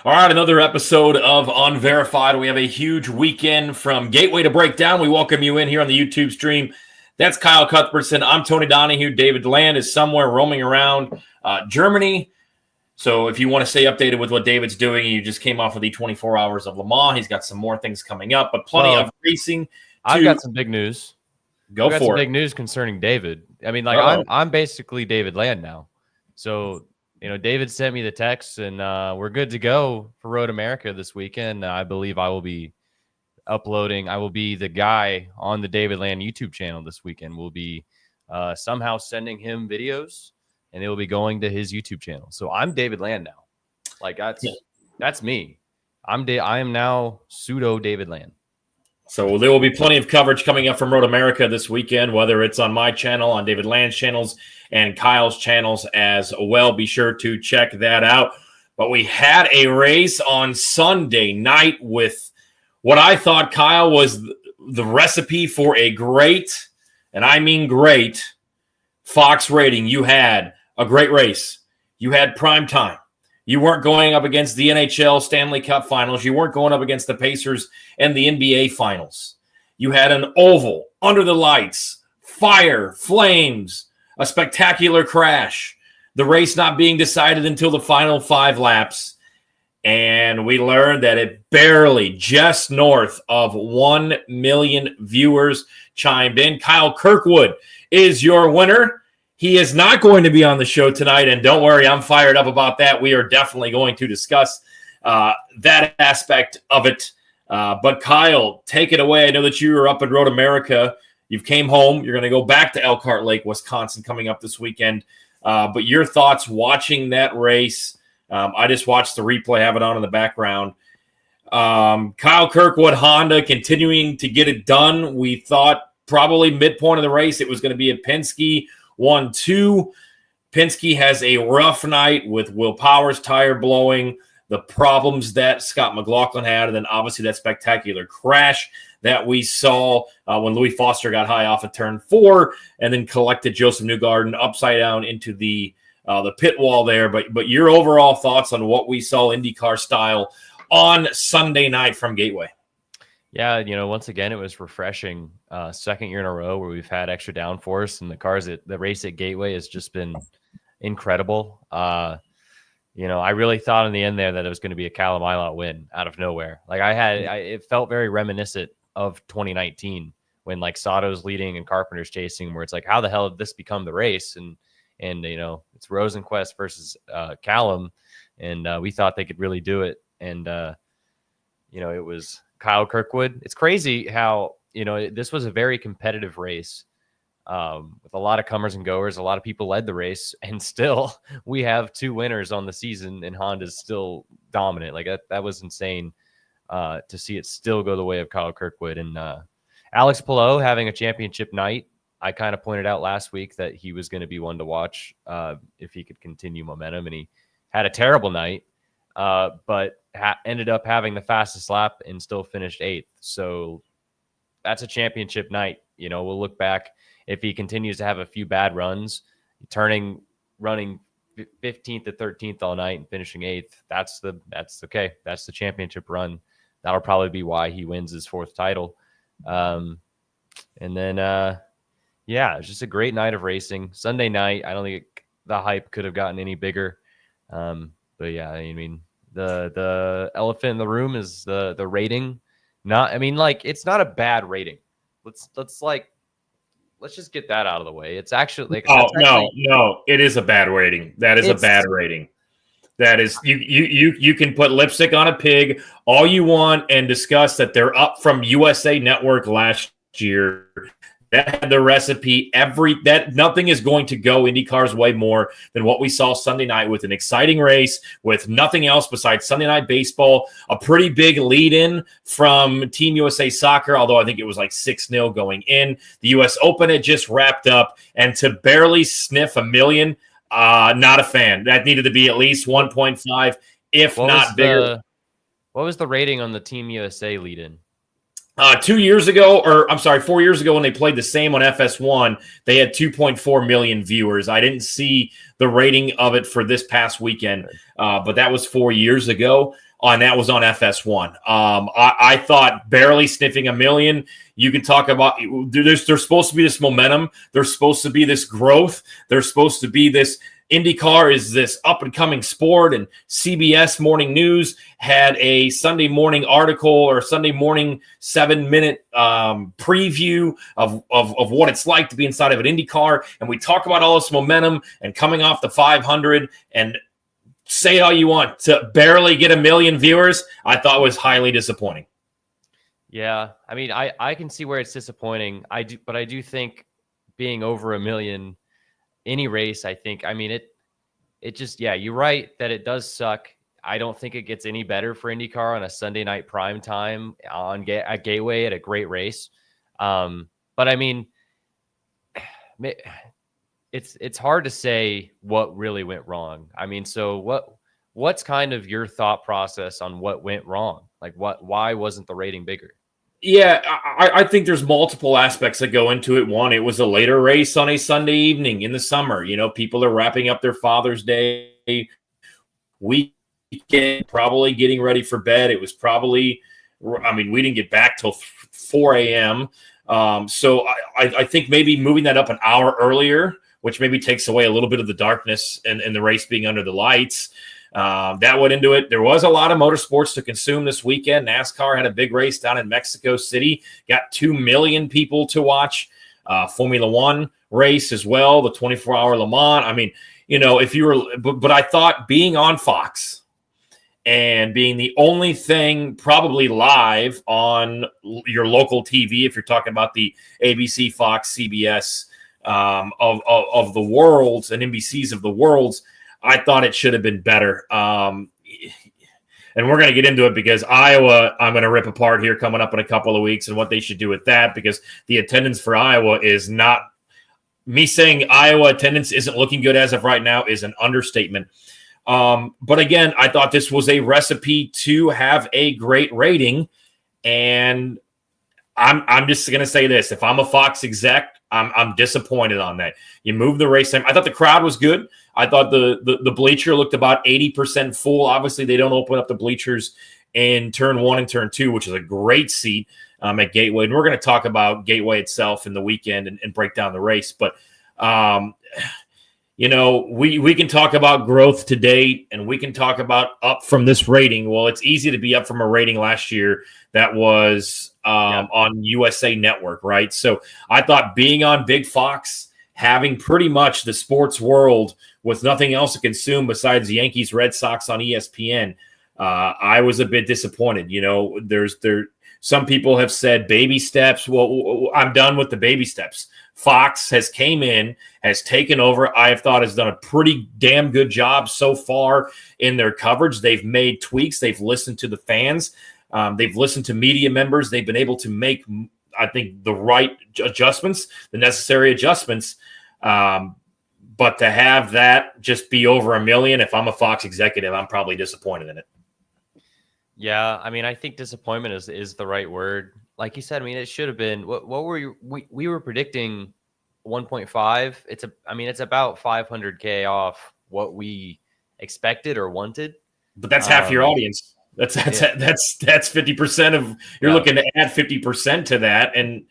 All right, another episode of Unverified. We have a huge weekend from Gateway to Breakdown. We welcome you in here on the YouTube stream. That's Kyle Cuthbertson. I'm Tony Donohue. David Land is somewhere roaming around Germany. So if you want to stay updated with what David's doing, you just came off of the 24 hours of Le Mans. He's got some more things coming up, but plenty of racing. I've got some big news. Go for it. Some big news concerning David. I mean, like I'm basically David Land now. So, David sent me the text, and we're good to go for Road America this weekend. I believe I will be uploading. I will be the guy on the David Land YouTube channel this weekend. We'll be somehow sending him videos, and it will be going to his YouTube channel. So I'm David Land now. Like that's me. I am now pseudo David Land. So there will be plenty of coverage coming up from Road America this weekend, whether it's on my channel, on David Land's channels, and Kyle's channels as well. Be sure to check that out. But we had a race on Sunday night with what I thought, Kyle, was the recipe for a great, and I mean great, Fox rating. You had a great race. You had prime time. You weren't going up against the NHL Stanley Cup Finals. You weren't going up against the Pacers and the NBA Finals. You had an oval, under the lights, fire, flames, a spectacular crash, the race not being decided until the final 5 laps. And we learned that it barely just north of 1 million viewers chimed in. Kyle Kirkwood is your winner. He is not going to be on the show tonight, and don't worry, I'm fired up about that. We are definitely going to discuss that aspect of it. But Kyle, take it away. I know that you were up at Road America. You've came home. You're going to go back to Elkhart Lake, Wisconsin, coming up this weekend. But your thoughts watching that race? I just watched the replay, have it on in the background. Kyle Kirkwood, Honda, continuing to get it done. We thought probably midpoint of the race it was going to be a Penske 1-2. Penske has a rough night with Will Power's tire blowing, the problems that Scott McLaughlin had, and then obviously that spectacular crash that we saw when Louis Foster got high off of turn 4 and then collected Joseph Newgarden upside down into the pit wall there. But your overall thoughts on what we saw IndyCar style on Sunday night from Gateway? Yeah, once again, it was refreshing. Second year in a row where we've had extra downforce, and the race at Gateway has just been incredible. I really thought in the end there that it was going to be a Callum Ilott win out of nowhere. Like it felt very reminiscent of 2019 when like Sato's leading and Carpenter's chasing, where it's like, how the hell did this become the race? And it's Rosenquist versus Callum, and we thought they could really do it. And it was Kyle Kirkwood. It's crazy how, this was a very competitive race with a lot of comers and goers. A lot of people led the race, and still we have 2 winners on the season, and Honda's still dominant. Like that was insane to see it still go the way of Kyle Kirkwood. And Alex Palou having a championship night. I kind of pointed out last week that he was going to be one to watch if he could continue momentum, and he had a terrible night. But ended up having the fastest lap and still finished 8th. So that's a championship night. We'll look back if he continues to have a few bad runs, running 15th to 13th all night and finishing 8th. That's okay. That's the championship run. That'll probably be why he wins his 4th title. And then, it's just a great night of racing. Sunday night, I don't think the hype could have gotten any bigger. But yeah, I mean, the elephant in the room is the rating. It's not a bad rating. Let's just get that out of the way. It's actually no, it is a bad rating. That is a bad rating. That is you can put lipstick on a pig all you want and discuss that they're up from USA Network last year. That had the recipe. That nothing is going to go IndyCar's way more than what we saw Sunday night with an exciting race with nothing else besides Sunday Night Baseball. A pretty big lead-in from Team USA Soccer, although I think it was like 6-0 going in. The U.S. Open had just wrapped up, and to barely sniff 1 million, not a fan. That needed to be at least 1.5, if not bigger. What was the rating on the Team USA lead-in? 2 years ago, or I'm sorry, 4 years ago when they played the same on FS1, they had 2.4 million viewers. I didn't see the rating of it for this past weekend, but that was 4 years ago, and that was on FS1. I thought barely sniffing a million. You can talk about there's supposed to be this momentum. There's supposed to be this growth. There's supposed to be this IndyCar is this up-and-coming sport, and CBS Morning News had a Sunday morning article or Sunday morning 7-minute preview of what it's like to be inside of an IndyCar, and we talk about all this momentum and coming off the 500, and say all you want, to barely get a million viewers, I thought was highly disappointing. Yeah, I mean, I can see where it's disappointing. But I do think being over a million any race, I think, I mean, it just, yeah, you're right that it does suck. I don't think it gets any better for IndyCar on a Sunday night prime time at Gateway at a great race. But I mean, it's hard to say what really went wrong. I mean, so what's kind of your thought process on what went wrong? Like why wasn't the rating bigger? Yeah, I think there's multiple aspects that go into it. One, it was a later race on a Sunday evening in the summer. You know, people are wrapping up their Father's Day weekend, probably getting ready for bed. It was probably, I mean, we didn't get back till 4 a.m. So I think maybe moving that up an hour earlier, which maybe takes away a little bit of the darkness and the race being under the lights. That went into it. There was a lot of motorsports to consume this weekend. NASCAR had a big race down in Mexico City, got 2 million people to watch. Formula One race as well, the 24-hour Le Mans. I mean, you know, if you were, but I thought being on Fox and being the only thing probably live on your local TV, if you're talking about the ABC, Fox, CBS of the worlds and NBCs of the worlds, I thought it should have been better. And we're going to get into it because Iowa, I'm going to rip apart here coming up in a couple of weeks and what they should do with that, because the attendance for Iowa is not – me saying Iowa attendance isn't looking good as of right now is an understatement. But again, I thought this was a recipe to have a great rating. And I'm just going to say this. If I'm a Fox exec, I'm disappointed on that. You move the race time. I thought the crowd was good. I thought the bleacher looked about 80% full. Obviously, they don't open up the bleachers in turn 1 and turn 2, which is a great seat at Gateway. And we're going to talk about Gateway itself in the weekend and break down the race. But, you know, we can talk about growth to date, and we can talk about up from this rating. Well, it's easy to be up from a rating last year that was on USA Network, right? So I thought being on Big Fox, having pretty much the sports world with nothing else to consume besides Yankees, Red Sox on ESPN, I was a bit disappointed. You know, some people have said baby steps. Well, I'm done with the baby steps. Fox has came in, has taken over. I have thought has done a pretty damn good job so far in their coverage. They've made tweaks. They've listened to the fans. They've listened to media members. They've been able to make, I think, the right adjustments, the necessary adjustments. But to have that just be over a million, if I'm a Fox executive, I'm probably disappointed in it. Yeah, I mean, I think disappointment is the right word. Like you said, I mean, it should have been. What were you? We were predicting 1.5. It's about 500K off what we expected or wanted. But that's half your audience. That's 50% of you're looking to add 50% to that. And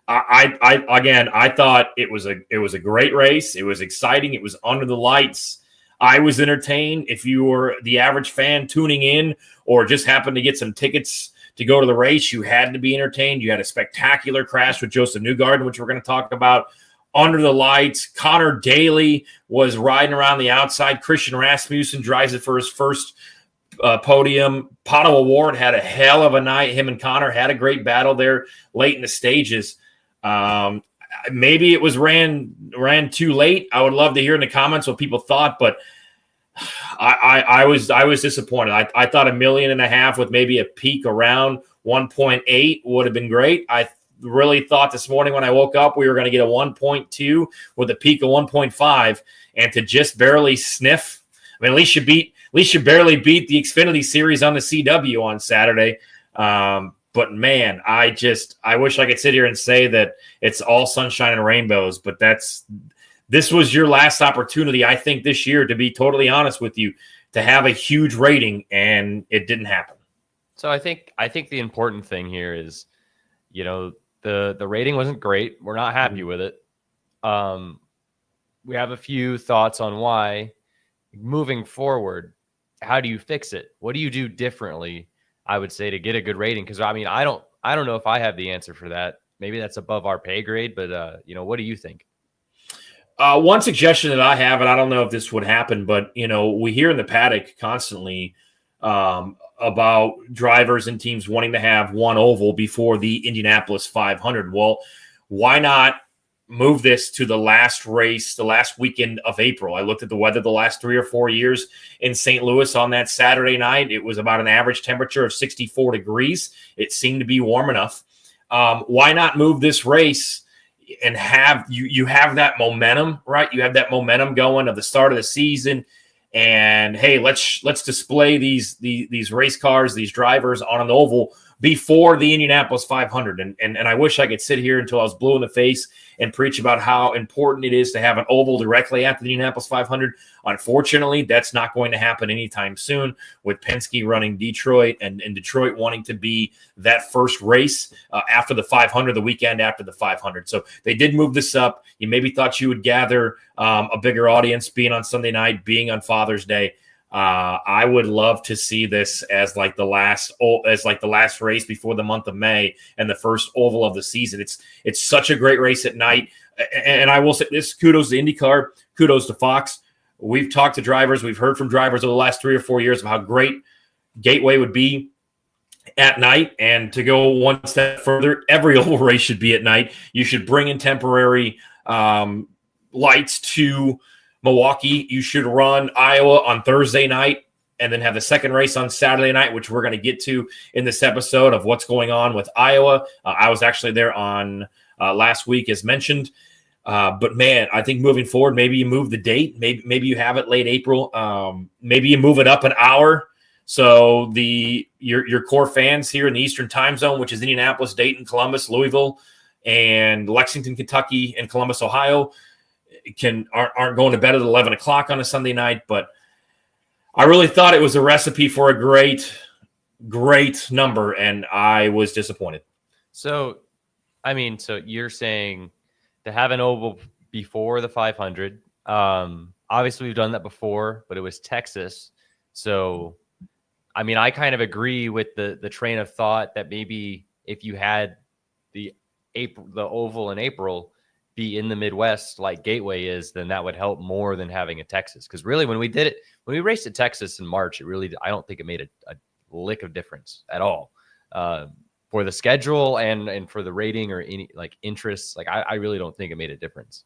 I thought it was a great race. It was exciting. It was under the lights. I was entertained. If you were the average fan tuning in or just happened to get some tickets to go to the race, you had to be entertained. You had a spectacular crash with Joseph Newgarden, which we're going to talk about. Under the lights, Connor Daly was riding around the outside. Christian Rasmussen drives it for his first podium. Pato O'Ward had a hell of a night. Him and Connor had a great battle there late in the stages. Maybe it was ran too late. I would love to hear in the comments what people thought, but I was disappointed. I thought 1.5 million with maybe a peak around 1.8 would have been great. I really thought this morning when I woke up we were going to get a 1.2 with a peak of 1.5, and to just barely sniff. I mean, at least you barely beat the Xfinity Series on the CW on Saturday. But man, I wish I could sit here and say that it's all sunshine and rainbows, but this was your last opportunity, I think, this year, to be totally honest with you, to have a huge rating, and it didn't happen. So I think the important thing here is, the rating wasn't great. We're not happy with it. We have a few thoughts on why. Moving forward, how do you fix it? What do you do differently, I would say, to get a good rating? Because I don't know if I have the answer for that. Maybe that's above our pay grade, but what do you think? One suggestion that I have, and I don't know if this would happen, but we hear in the paddock constantly about drivers and teams wanting to have one oval before the Indianapolis 500. Well, why not move this to the last race, the last weekend of April? I looked at the weather the last 3 or 4 years in St. Louis on that Saturday night. It was about an average temperature of 64 degrees. It seemed to be warm enough. Why not move this race and have you have that momentum, right? You have that momentum going of the start of the season. And hey, let's display these race cars, these drivers on an oval before the Indianapolis 500. And I wish I could sit here until I was blue in the face and preach about how important it is to have an oval directly after the Indianapolis 500. Unfortunately, that's not going to happen anytime soon, with Penske running Detroit and Detroit wanting to be that first race after the 500, the weekend after the 500. So they did move this up. You maybe thought you would gather a bigger audience being on Sunday night, being on Father's Day. I would love to see this as like the last race before the month of May and the first oval of the season. It's such a great race at night. And I will say this, kudos to IndyCar, kudos to Fox. We've talked to drivers. We've heard from drivers over the last 3 or 4 years of how great Gateway would be at night. And to go one step further, every oval race should be at night. You should bring in temporary lights to Milwaukee. You should run Iowa on Thursday night and then have the second race on Saturday night, which we're going to get to in this episode of what's going on with Iowa. I was actually there on last week, as mentioned. But man, I think moving forward, maybe you move the date. Maybe you have it late April. Maybe you move it up an hour. So your core fans here in the Eastern time zone, which is Indianapolis, Dayton, Columbus, Louisville, and Lexington, Kentucky, and Columbus, Ohio, aren't going to bed at 11 o'clock on a Sunday night. But I really thought it was a recipe for a great number, and I was disappointed. So you're saying to have an oval before the 500. Obviously we've done that before, but it was Texas. So, I kind of agree with the train of thought that maybe if you had the oval in April be in the Midwest like Gateway is, then that would help more than having a Texas. Because really, when we raced at Texas in March, I don't think it made a lick of difference at all for the schedule and for the rating or any interests. I really don't think it made a difference.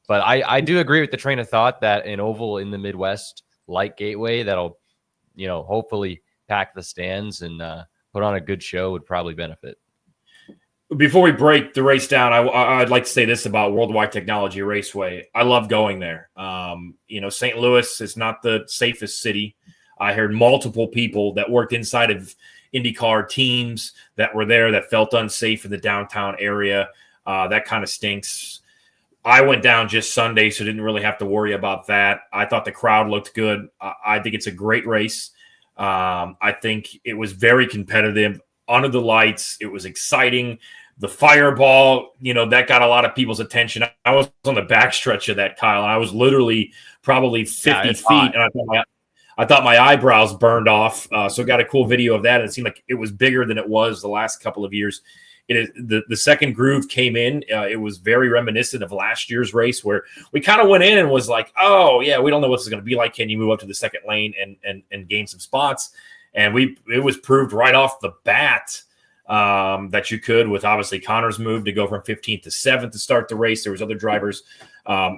But I do agree with the train of thought that an oval in the Midwest like Gateway that'll hopefully pack the stands and put on a good show would probably benefit. Before we break the race down, I'd like to say this about Worldwide Technology Raceway. I love going there. St. Louis is not the safest city. I heard multiple people that worked inside of IndyCar teams that were there that felt unsafe in the downtown area. That kind of stinks. I went down just Sunday, so didn't really have to worry about that. I thought the crowd looked good. I think it's a great race. I think it was very competitive. Under the lights, it was exciting. The fireball, that got a lot of people's attention. I was on the backstretch of that, Kyle, and I was literally probably 50 feet, hot. And I thought my eyebrows burned off. So got a cool video of that, and it seemed like it was bigger than it was the last couple of years. The second groove came in. It was very reminiscent of last year's race where we kind of went in and was like, oh, yeah, we don't know what this is going to be like. Can you move up to the second lane and gain some spots? And it was proved right off the bat that you could, with obviously Connor's move to go from 15th to 7th to start the race. There was other drivers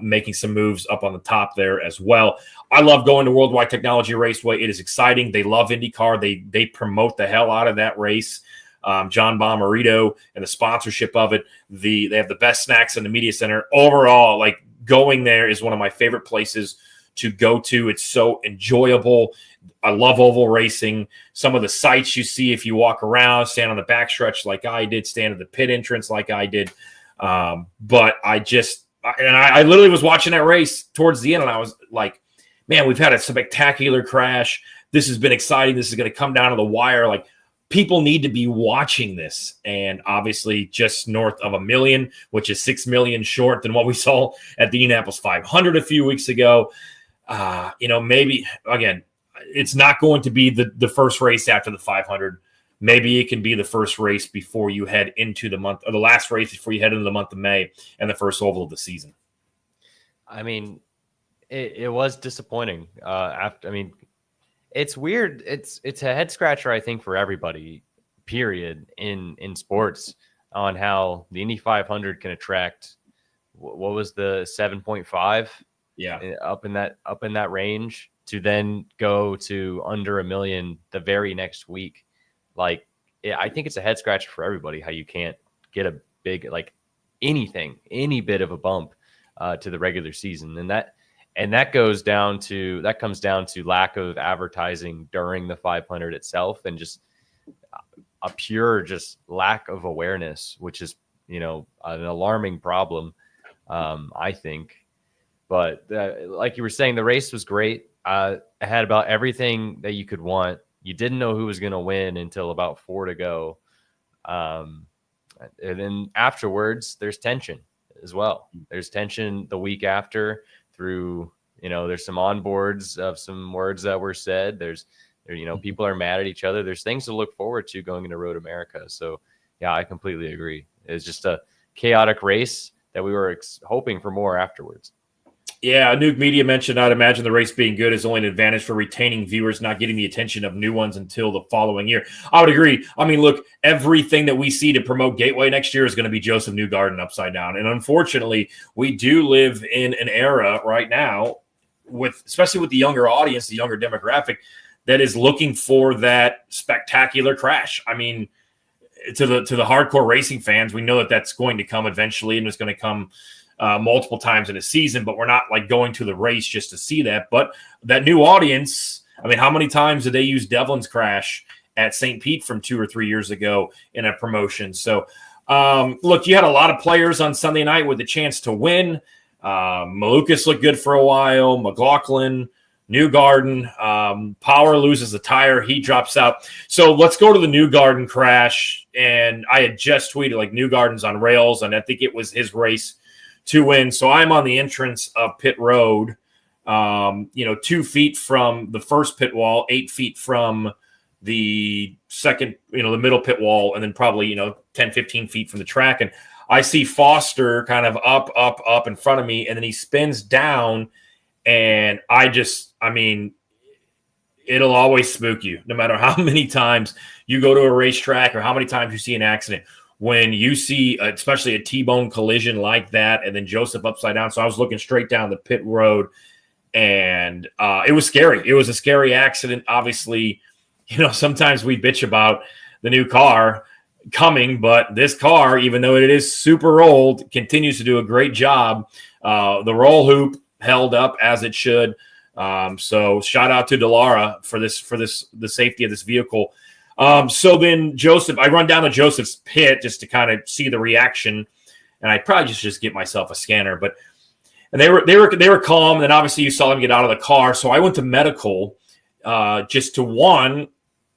making some moves up on the top there as well. I love going to Worldwide Technology Raceway. It is exciting. They love IndyCar. They promote the hell out of that race. John Bommarito and the sponsorship of it. They have the best snacks in the media center. Overall, going there is one of my favorite places to go to. It's so enjoyable. I love oval racing. Some of the sights you see if you walk around, stand on the backstretch like I did, stand at the pit entrance like I did. But I literally was watching that race towards the end, and I was like, man, we've had a spectacular crash. This has been exciting. This is going to come down to the wire. Like, people need to be watching this. And obviously just north of 1 million, which is 6 million short than what we saw at the Indianapolis 500 a few weeks ago. Maybe, again, it's not going to be the first race after the 500. Maybe it can be the first race before you head into the month, or the last race before you head into the month of May and the first oval of the season. I mean, it was disappointing. It's weird. It's a head scratcher, I think, for everybody, period, in sports, on how the Indy 500 can attract, what was the 7.5? Yeah. Up in that range, to then go to under 1 million the very next week. Like, I think it's a head scratcher for everybody, how you can't get a big, like, any bit of a bump to the regular season. And that comes down to lack of advertising during the 500 itself, and just a pure just lack of awareness, which is, an alarming problem, I think. But like you were saying, the race was great. It had about everything that you could want. You didn't know who was going to win until about 4 to go. And then afterwards, there's tension as well. There's tension the week after through, there's some onboards of some words that were said. People are mad at each other. There's things to look forward to going into Road America. So, yeah, I completely agree. It's just a chaotic race that we were hoping for more afterwards. Yeah, Nuke Media mentioned, I'd imagine the race being good is only an advantage for retaining viewers, not getting the attention of new ones until the following year. I would agree. I mean, look, everything that we see to promote Gateway next year is going to be Joseph Newgarden upside down. And unfortunately, we do live in an era right now, especially with the younger audience, the younger demographic, that is looking for that spectacular crash. I mean, to the hardcore racing fans, we know that that's going to come eventually, and it's going to come multiple times in a season, but we're not like going to the race just to see that. But that new audience, I mean, how many times did they use Devlin's crash at St. Pete from 2 or 3 years ago in a promotion? So, look, you had a lot of players on Sunday night with a chance to win. Malukas looked good for a while. McLaughlin, Newgarden, Power loses the tire. He drops out. So let's go to the Newgarden crash. And I had just tweeted, like, Newgarden's on rails, and I think it was his race to win. So I'm on the entrance of pit road, 2 feet from the first pit wall, 8 feet from the second, the middle pit wall, and then probably, 10, 15 feet from the track. And I see Foster kind of up in front of me, and then he spins down, and it'll always spook you, no matter how many times you go to a racetrack or how many times you see an accident. When you see, especially a T-bone collision like that, and then Joseph upside down. So I was looking straight down the pit road, and it was scary. It was a scary accident. Obviously, sometimes we bitch about the new car coming, but this car, even though it is super old, continues to do a great job. The roll hoop held up as it should. So shout out to Delara for the safety of this vehicle. So then Joseph, I run down to Joseph's pit just to kind of see the reaction, and I probably just get myself a scanner, and they were calm. And then obviously you saw them get out of the car. So I went to medical, just to 1,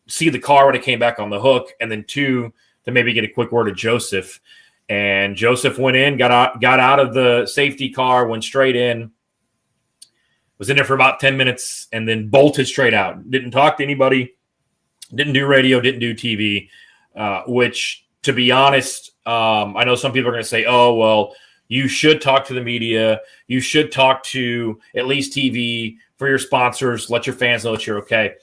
see the car when it came back on the hook, and then 2, to maybe get a quick word of Joseph. And Joseph went in, got out of the safety car, went straight in, was in there for about 10 minutes, and then bolted straight out. Didn't talk to anybody. Didn't do radio, didn't do TV, which, to be honest, I know some people are going to say, oh, well, you should talk to the media. You should talk to at least TV for your sponsors. Let your fans know that you're okay.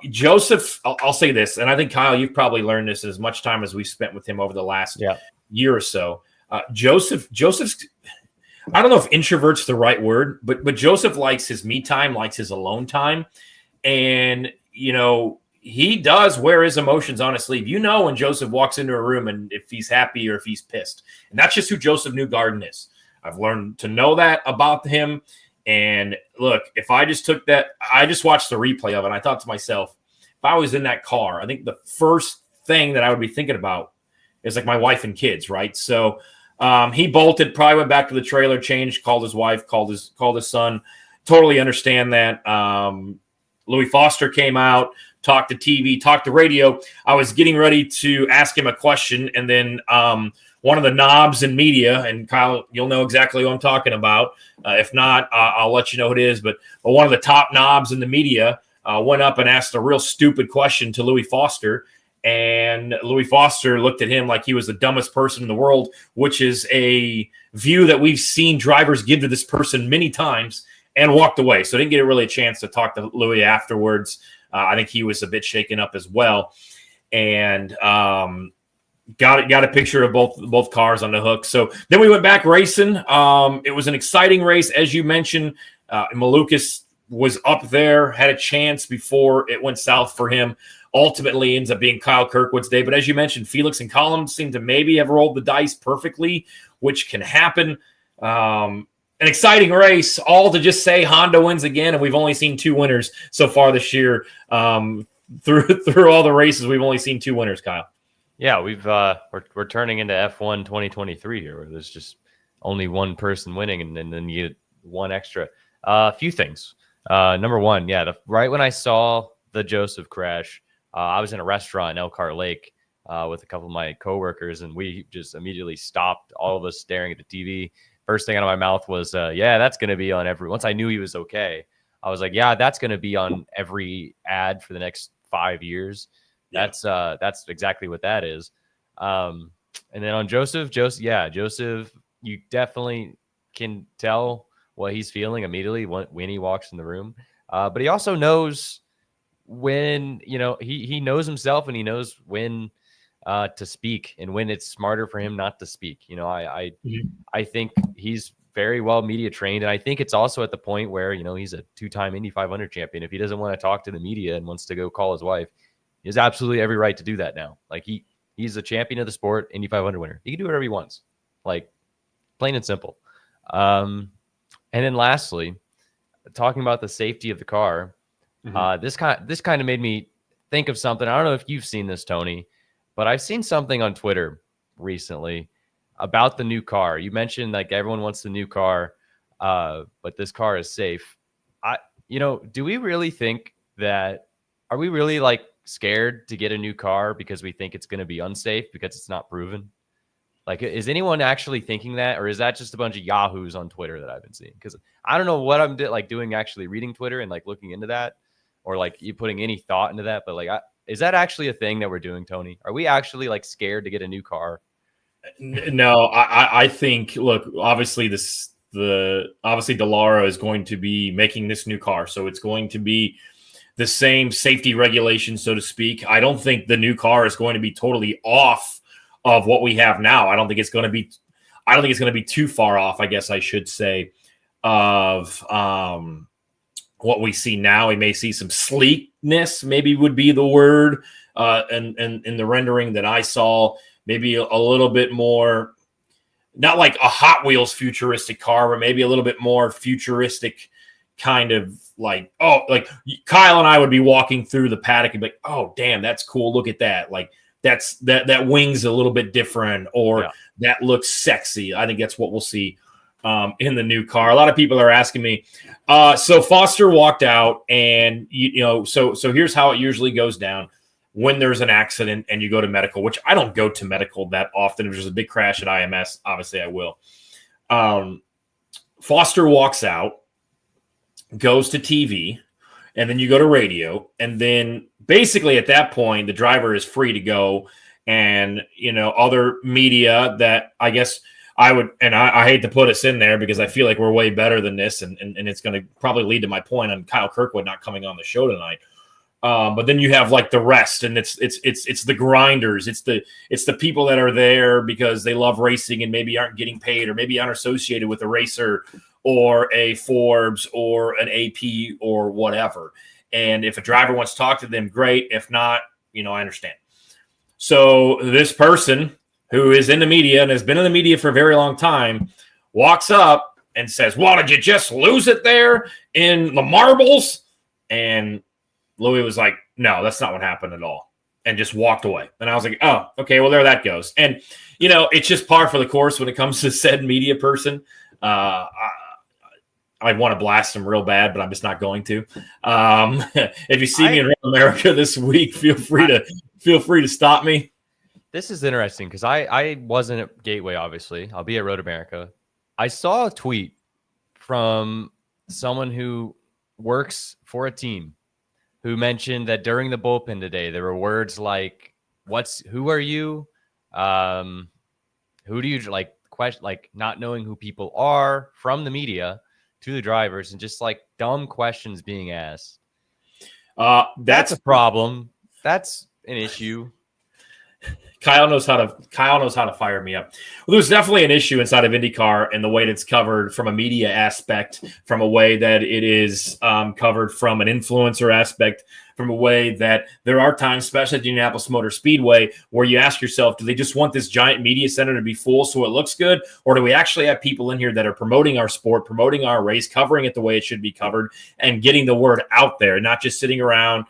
Joseph, I'll say this, and I think, Kyle, you've probably learned this as much time as we've spent with him over the last year or so. Joseph's, I don't know if introvert's the right word, but Joseph likes his me time, likes his alone time. And, he does wear his emotions on his sleeve. When Joseph walks into a room and if he's happy or if he's pissed. And that's just who Joseph Newgarden is. I've learned to know that about him. And look, if I just took that, I just watched the replay of it. And I thought to myself, if I was in that car, I think the first thing that I would be thinking about is like my wife and kids, right? So he bolted, probably went back to the trailer, changed, called his wife, called his son. Totally understand that. Louis Foster came out, talked to TV, talked to radio. I was getting ready to ask him a question, and then one of the knobs in media, and Kyle, you'll know exactly who I'm talking about. If not, I'll let you know who it is. But one of the top knobs in the media went up and asked a real stupid question to Louis Foster. And Louis Foster looked at him like he was the dumbest person in the world, which is a view that we've seen drivers give to this person many times, and walked away. So I didn't get really a chance to talk to Louis afterwards. I think he was a bit shaken up as well. And got a picture of both cars on the hook. So then we went back racing. It was an exciting race. As you mentioned, Malukas was up there, had a chance before it went south for him. Ultimately ends up being Kyle Kirkwood's day. But as you mentioned, Felix and Collins seem to maybe have rolled the dice perfectly, which can happen. An exciting race, all to just say Honda wins again, and we've only seen 2 winners so far this year. Through all the races, we've only seen 2 winners, Kyle. Yeah, we're turning into F1 2023 here, where there's just only one person winning, and then you get one extra. A few things. Number one, right when I saw the Joseph crash, I was in a restaurant in Elkhart Lake with a couple of my coworkers, and we just immediately stopped, all of us staring at the TV. First thing out of my mouth was, that's going to be on every. Once I knew he was okay, I was like, yeah, that's going to be on every ad for the next 5 years. Yeah. That's exactly what that is. And then on Joseph, you definitely can tell what he's feeling immediately when he walks in the room. But he also knows when, he knows himself, and he knows when to speak and when it's smarter for him not to speak. I think he's very well media trained, and I think it's also at the point where, he's a 2-time Indy 500 champion. If he doesn't want to talk to the media and wants to go call his wife, he has absolutely every right to do that now. Like he's a champion of the sport, Indy 500 winner. He can do whatever he wants, like plain and simple. And then lastly, talking about the safety of the car, this kind of made me think of something. I don't know if you've seen this, Tony, but I've seen something on Twitter recently about the new car. You mentioned like everyone wants the new car, but this car is safe. Do we really think that? Are we really like scared to get a new car because we think it's going to be unsafe because it's not proven? Like, is anyone actually thinking that, or is that just a bunch of yahoos on Twitter that I've been seeing? Because I don't know what I'm doing, actually reading Twitter and like looking into that, or like you putting any thought into that. But like, is that actually a thing that we're doing, Tony? Are we actually like scared to get a new car? No, I think, look, obviously Dallara is going to be making this new car, so it's going to be the same safety regulations, so to speak. I don't think the new car is going to be totally off of what we have now. I don't think it's going to be too far off, I guess I should say, of what we see now. We may see some sleekness, maybe would be the word, and in the rendering that I saw, maybe a little bit more, not like a Hot Wheels futuristic car, but maybe a little bit more futuristic kind of like Kyle and I would be walking through the paddock and be like, oh, damn, that's cool. Look at that. Like that wing's a little bit different, or that looks sexy. I think that's what we'll see in the new car. A lot of people are asking me. So Foster walked out, and so here's how it usually goes down when there's an accident and you go to medical, which I don't go to medical that often. If there's a big crash at IMS, obviously I will. Foster walks out, goes to TV, and then you go to radio, and then basically at that point the driver is free to go, and other media that I guess I would, and I hate to put us in there because I feel like we're way better than this, and it's going to probably lead to my point on Kyle Kirkwood not coming on the show tonight. But then you have like the rest, and it's the grinders, it's the people that are there because they love racing and maybe aren't getting paid, or maybe aren't associated with a racer or a Forbes or an AP or whatever. And if a driver wants to talk to them, great. If not, I understand. So this person who is in the media and has been in the media for a very long time walks up and says, well, did you just lose it there in the marbles? And Louis was like, no, that's not what happened at all, and just walked away. And I was like, oh, okay, well, there that goes. And, it's just par for the course when it comes to said media person. I want to blast him real bad, but I'm just not going to. If you see me in Road America this week, feel free to stop me. This is interesting because I wasn't at Gateway, obviously. I'll be at Road America. I saw a tweet from someone who works for a team who mentioned that during the bullpen today, there were words like, who are you? Who do you like? Question, like not knowing who people are from the media to the drivers, and just like dumb questions being asked. That's a problem. That's an issue. Kyle knows how to fire me up. Well, there's definitely an issue inside of IndyCar and the way that it's covered from a media aspect, from a way that it is covered from an influencer aspect, from a way that there are times, especially at the Indianapolis Motor Speedway, where you ask yourself, do they just want this giant media center to be full so it looks good? Or do we actually have people in here that are promoting our sport, promoting our race, covering it the way it should be covered, and getting the word out there, not just sitting around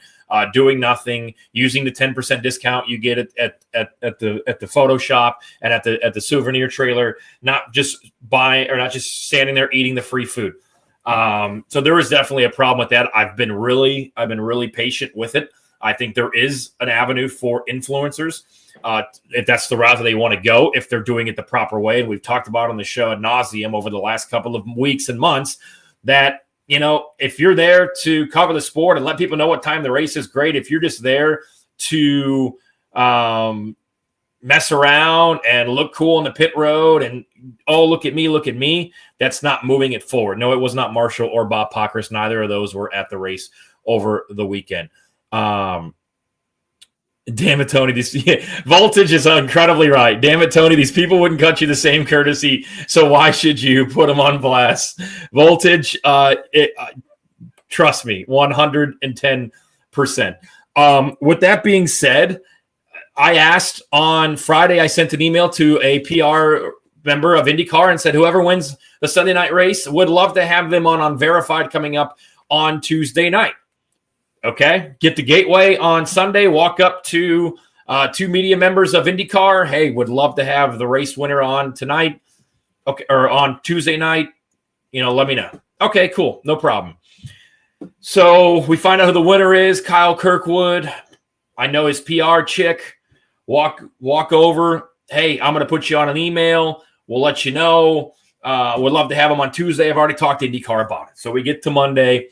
doing nothing, using the 10% discount you get at the photo shop and at the souvenir trailer, not just buying or not just standing there eating the free food. So there is definitely a problem with that. I've been really patient with it. I think there is an avenue for influencers if that's the route that they want to go, if they're doing it the proper way. And we've talked about on the show ad nauseum over the last couple of weeks and months that, if you're there to cover the sport and let people know what time the race is, great. If you're just there to mess around and look cool on the pit road and, oh, look at me, that's not moving it forward. No, it was not Marshall or Bob Pockris. Neither of those were at the race over the weekend. Damn it, Tony. Voltage is incredibly right. Damn it, Tony. These people wouldn't cut you the same courtesy, so why should you put them on blast? Voltage, trust me, 110%. With that being said, I asked on Friday, I sent an email to a PR member of IndyCar and said, whoever wins the Sunday night race, would love to have them on Unverified coming up on Tuesday night. Okay, get the Gateway on Sunday, walk up to two media members of IndyCar. Hey, would love to have the race winner on tonight, okay, or on Tuesday night. Let me know. Okay, cool, no problem. So we find out who the winner is, Kyle Kirkwood. I know his PR chick. Walk over. Hey, I'm going to put you on an email. We'll let you know. Would love to have him on Tuesday. I've already talked to IndyCar about it. So we get to Monday.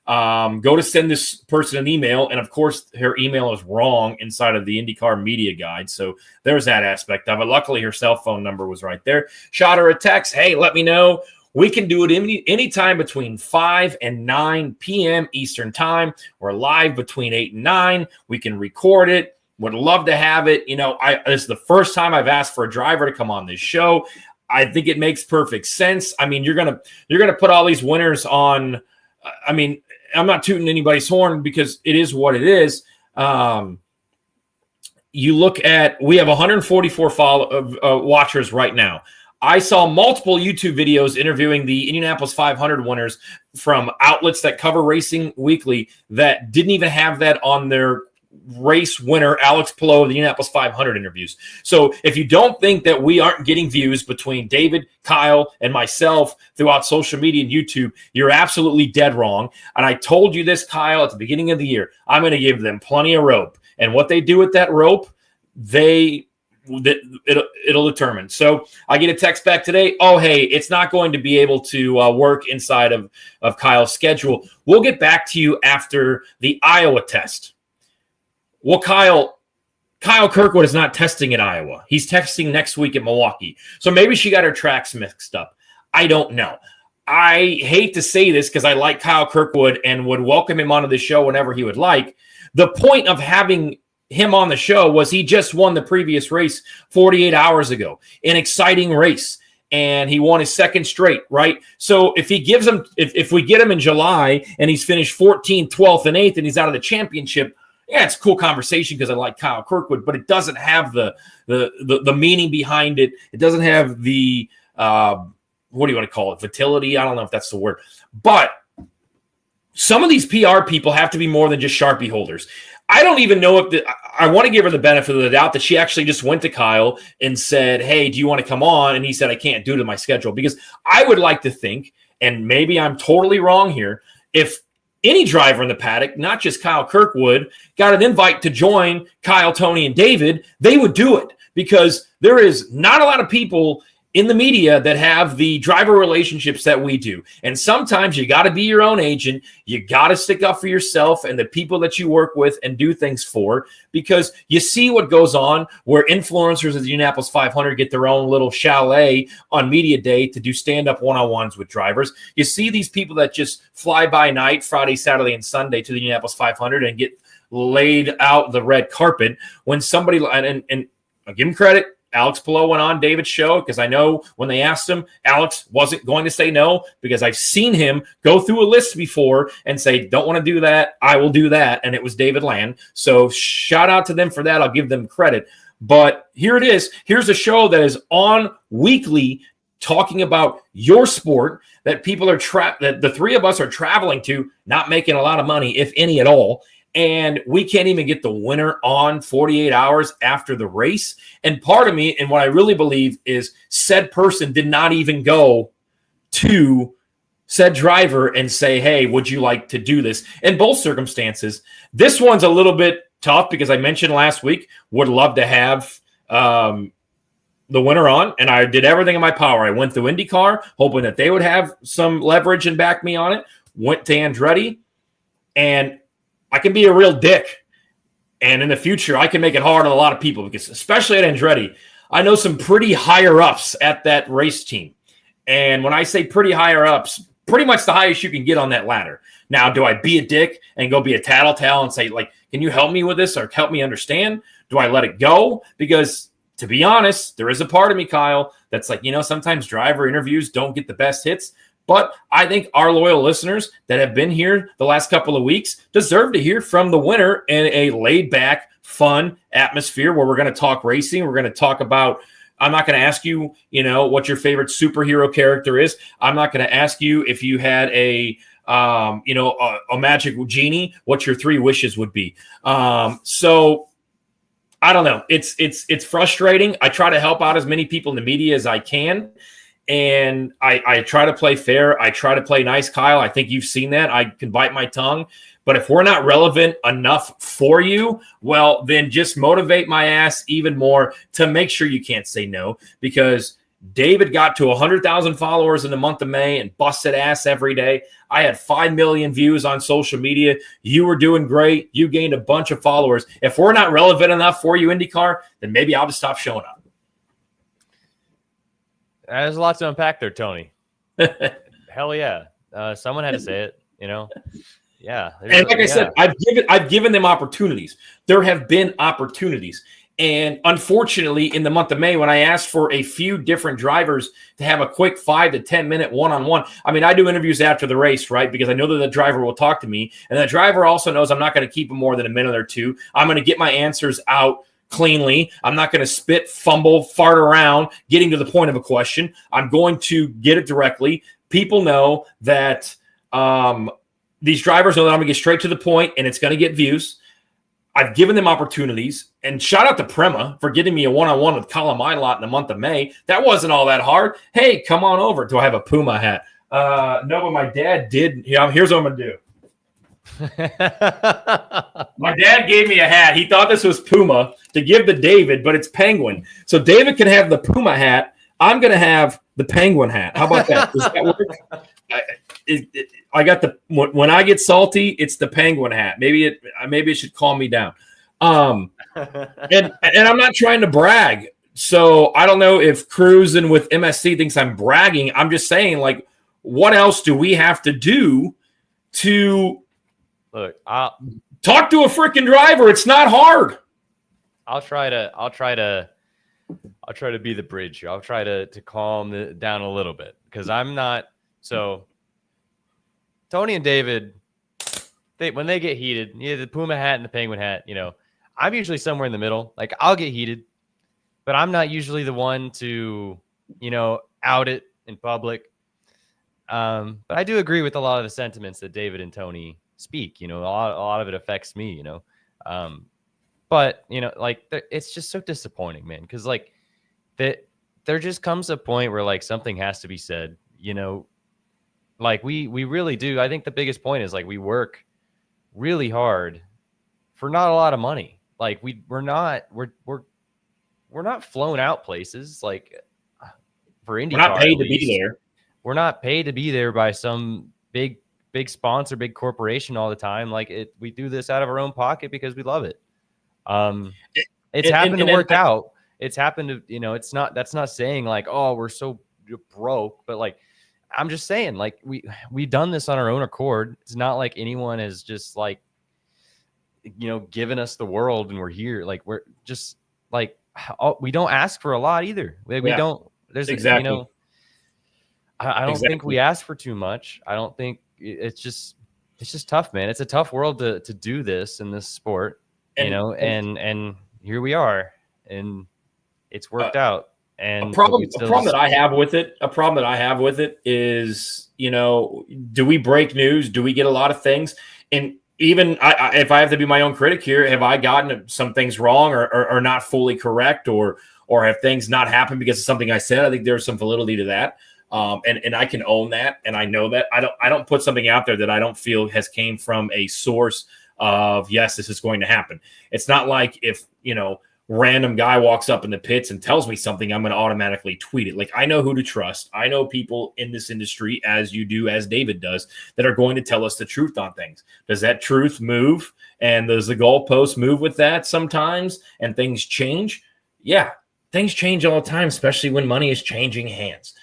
Go to send this person an email, and of course her email is wrong inside of the IndyCar media guide, so there's that aspect of it. Luckily her cell phone number was right there. Shot her a text, hey, let me know. We can do it anytime between 5 and 9 p.m. Eastern time. We're live between 8 and 9. We can record it. Would love to have it. This is the first time I've asked for a driver to come on this show. I think it makes perfect sense. I mean, you're gonna put all these winners on. I mean, I'm not tooting anybody's horn because it is what it is. You look at, we have 144 watchers right now. I saw multiple YouTube videos interviewing the Indianapolis 500 winners from outlets that cover racing weekly that didn't even have that on their race winner, Alex Palou, of the Indianapolis 500 interviews. So if you don't think that we aren't getting views between David, Kyle, and myself throughout social media and YouTube, you're absolutely dead wrong. And I told you this, Kyle, at the beginning of the year. I'm going to give them plenty of rope. And what they do with that rope, it'll determine. So I get a text back today. Oh, hey, it's not going to be able to work inside of Kyle's schedule. We'll get back to you after the Iowa test. Well, Kyle Kirkwood is not testing at Iowa. He's testing next week at Milwaukee. So maybe she got her tracks mixed up. I don't know. I hate to say this because I like Kyle Kirkwood and would welcome him onto the show whenever he would like. The point of having him on the show was he just won the previous race 48 hours ago. An exciting race. And he won his second straight, right? So if he gives him, if we get him in July and he's finished 14th, 12th, and 8th, and he's out of the championship, yeah, it's a cool conversation because I like Kyle Kirkwood, but it doesn't have the meaning behind it. It doesn't have the what do you want to call it? Vitality? I don't know if that's the word. But some of these PR people have to be more than just Sharpie holders. I don't even know if I want to give her the benefit of the doubt that she actually just went to Kyle and said, hey, do you want to come on? And he said, I can't due to my schedule. Because I would like to think, and maybe I'm totally wrong here, if any driver in the paddock, not just Kyle Kirkwood, got an invite to join Kyle, Tony, and David, they would do it. Because there is not a lot of people in the media that have the driver relationships that we do. And sometimes you got to be your own agent. You got to stick up for yourself and the people that you work with and do things for, because you see what goes on where influencers of the Indianapolis 500 get their own little chalet on media day to do stand-up one-on-ones with drivers. You see these people that just fly by night Friday, Saturday, and Sunday to the Indianapolis 500 and get laid out the red carpet when somebody, and I'll give him credit, Alex Palou went on David's show because I know when they asked him, Alex wasn't going to say no, because I've seen him go through a list before and say, don't want to do that, I will do that, and it was David Land. So shout out to them for that. I'll give them credit. But here it is. Here's a show that is on weekly talking about your sport that people are that the three of us are traveling to, not making a lot of money, if any at all. And we can't even get the winner on 48 hours after the race. And part of me, and what I really believe, is said person did not even go to said driver and say, hey, would you like to do this? In both circumstances, this one's a little bit tough because I mentioned last week, would love to have the winner on, and I did everything in my power. I went through IndyCar, hoping that they would have some leverage and back me on it. Went to Andretti, and I can be a real dick, and in the future, I can make it hard on a lot of people because, especially at Andretti, I know some pretty higher-ups at that race team. And when I say pretty higher-ups, pretty much the highest you can get on that ladder. Now, do I be a dick and go be a tattletale and say, like, can you help me with this or help me understand? Do I let it go? Because, to be honest, there is a part of me, Kyle, that's like, sometimes driver interviews don't get the best hits. But I think our loyal listeners that have been here the last couple of weeks deserve to hear from the winner in a laid-back, fun atmosphere where we're going to talk racing. We're going to talk about – I'm not going to ask you, what your favorite superhero character is. I'm not going to ask you if you had a magic genie, what your 3 wishes would be. So I don't know. It's frustrating. I try to help out as many people in the media as I can. And I try to play fair. I try to play nice, Kyle. I think you've seen that. I can bite my tongue. But if we're not relevant enough for you, well, then just motivate my ass even more to make sure you can't say no. Because David got to 100,000 followers in the month of May and busted ass every day. I had 5 million views on social media. You were doing great. You gained a bunch of followers. If we're not relevant enough for you, IndyCar, then maybe I'll just stop showing up. There's a lot to unpack there, Tony. Hell yeah. Someone had to say it, Yeah. And like I said, I've given them opportunities. There have been opportunities. And unfortunately, in the month of May, when I asked for a few different drivers to have a quick 5 to 10 minute one-on-one, I mean, I do interviews after the race, right? Because I know that the driver will talk to me. And the driver also knows I'm not going to keep him more than a minute or two. I'm going to get my answers out cleanly. I'm not going to spit, fumble, fart around, getting to the point of a question. I'm going to get it directly. People know that these drivers know that I'm going to get straight to the point and it's going to get views. I've given them opportunities. And shout out to Prema for getting me a one-on-one with Colin Minelot in the month of May. That wasn't all that hard. Hey, come on over. Do I have a Puma hat? No, but my dad did. Here's what I'm going to do. My dad gave me a hat. He thought this was Puma to give to David, but it's Penguin. So David can have the Puma hat. I'm going to have the Penguin hat. How about that? Does that work? I got when I get salty, it's the Penguin hat. Maybe it should calm me down. And I'm not trying to brag. So I don't know if cruising with MSC thinks I'm bragging. I'm just saying, like, what else do we have to do to talk to a freaking driver? It's not hard. I'll try to be the bridge here. I'll try to calm down a little bit because I'm not. So Tony and David, when they get heated, the Puma hat and the Penguin hat, I'm usually somewhere in the middle. Like, I'll get heated, but I'm not usually the one to, out it in public. But I do agree with a lot of the sentiments that David and Tony speak. A lot of it affects me. But like it's just so disappointing, man. Because like there just comes a point where like something has to be said. Like we really do. I think the biggest point is like we work really hard for not a lot of money. Like we're not flown out places like for IndyCar. We're not paid to be there. We're not paid to be there by some big sponsor, big corporation all the time. Like we do this out of our own pocket because we love it. It's happened to work out. It's happened to, that's not saying like, oh, we're so broke, but like, I'm just saying like we've done this on our own accord. It's not like anyone is just like, given us the world and we're here. Like we're just like, we don't ask for a lot either. We don't, there's exactly. I don't think we ask for too much. I don't think it's just tough, man. It's a tough world to do this in this sport, and here we are, and it's worked out. And a problem that I have with it is, do we break news? Do we get a lot of things? And even if I have to be my own critic here, have I gotten some things wrong or not fully correct, or have things not happened because of something I said? I think there's some validity to that. And I can own that, and I know that I don't put something out there that I don't feel has came from a source of yes, this is going to happen. It's not like if random guy walks up in the pits and tells me something, I'm going to automatically tweet it. Like I know who to trust. I know people in this industry, as you do, as David does, that are going to tell us the truth on things. Does that truth move? And does the goalpost move with that sometimes? And things change? Yeah, things change all the time, especially when money is changing hands.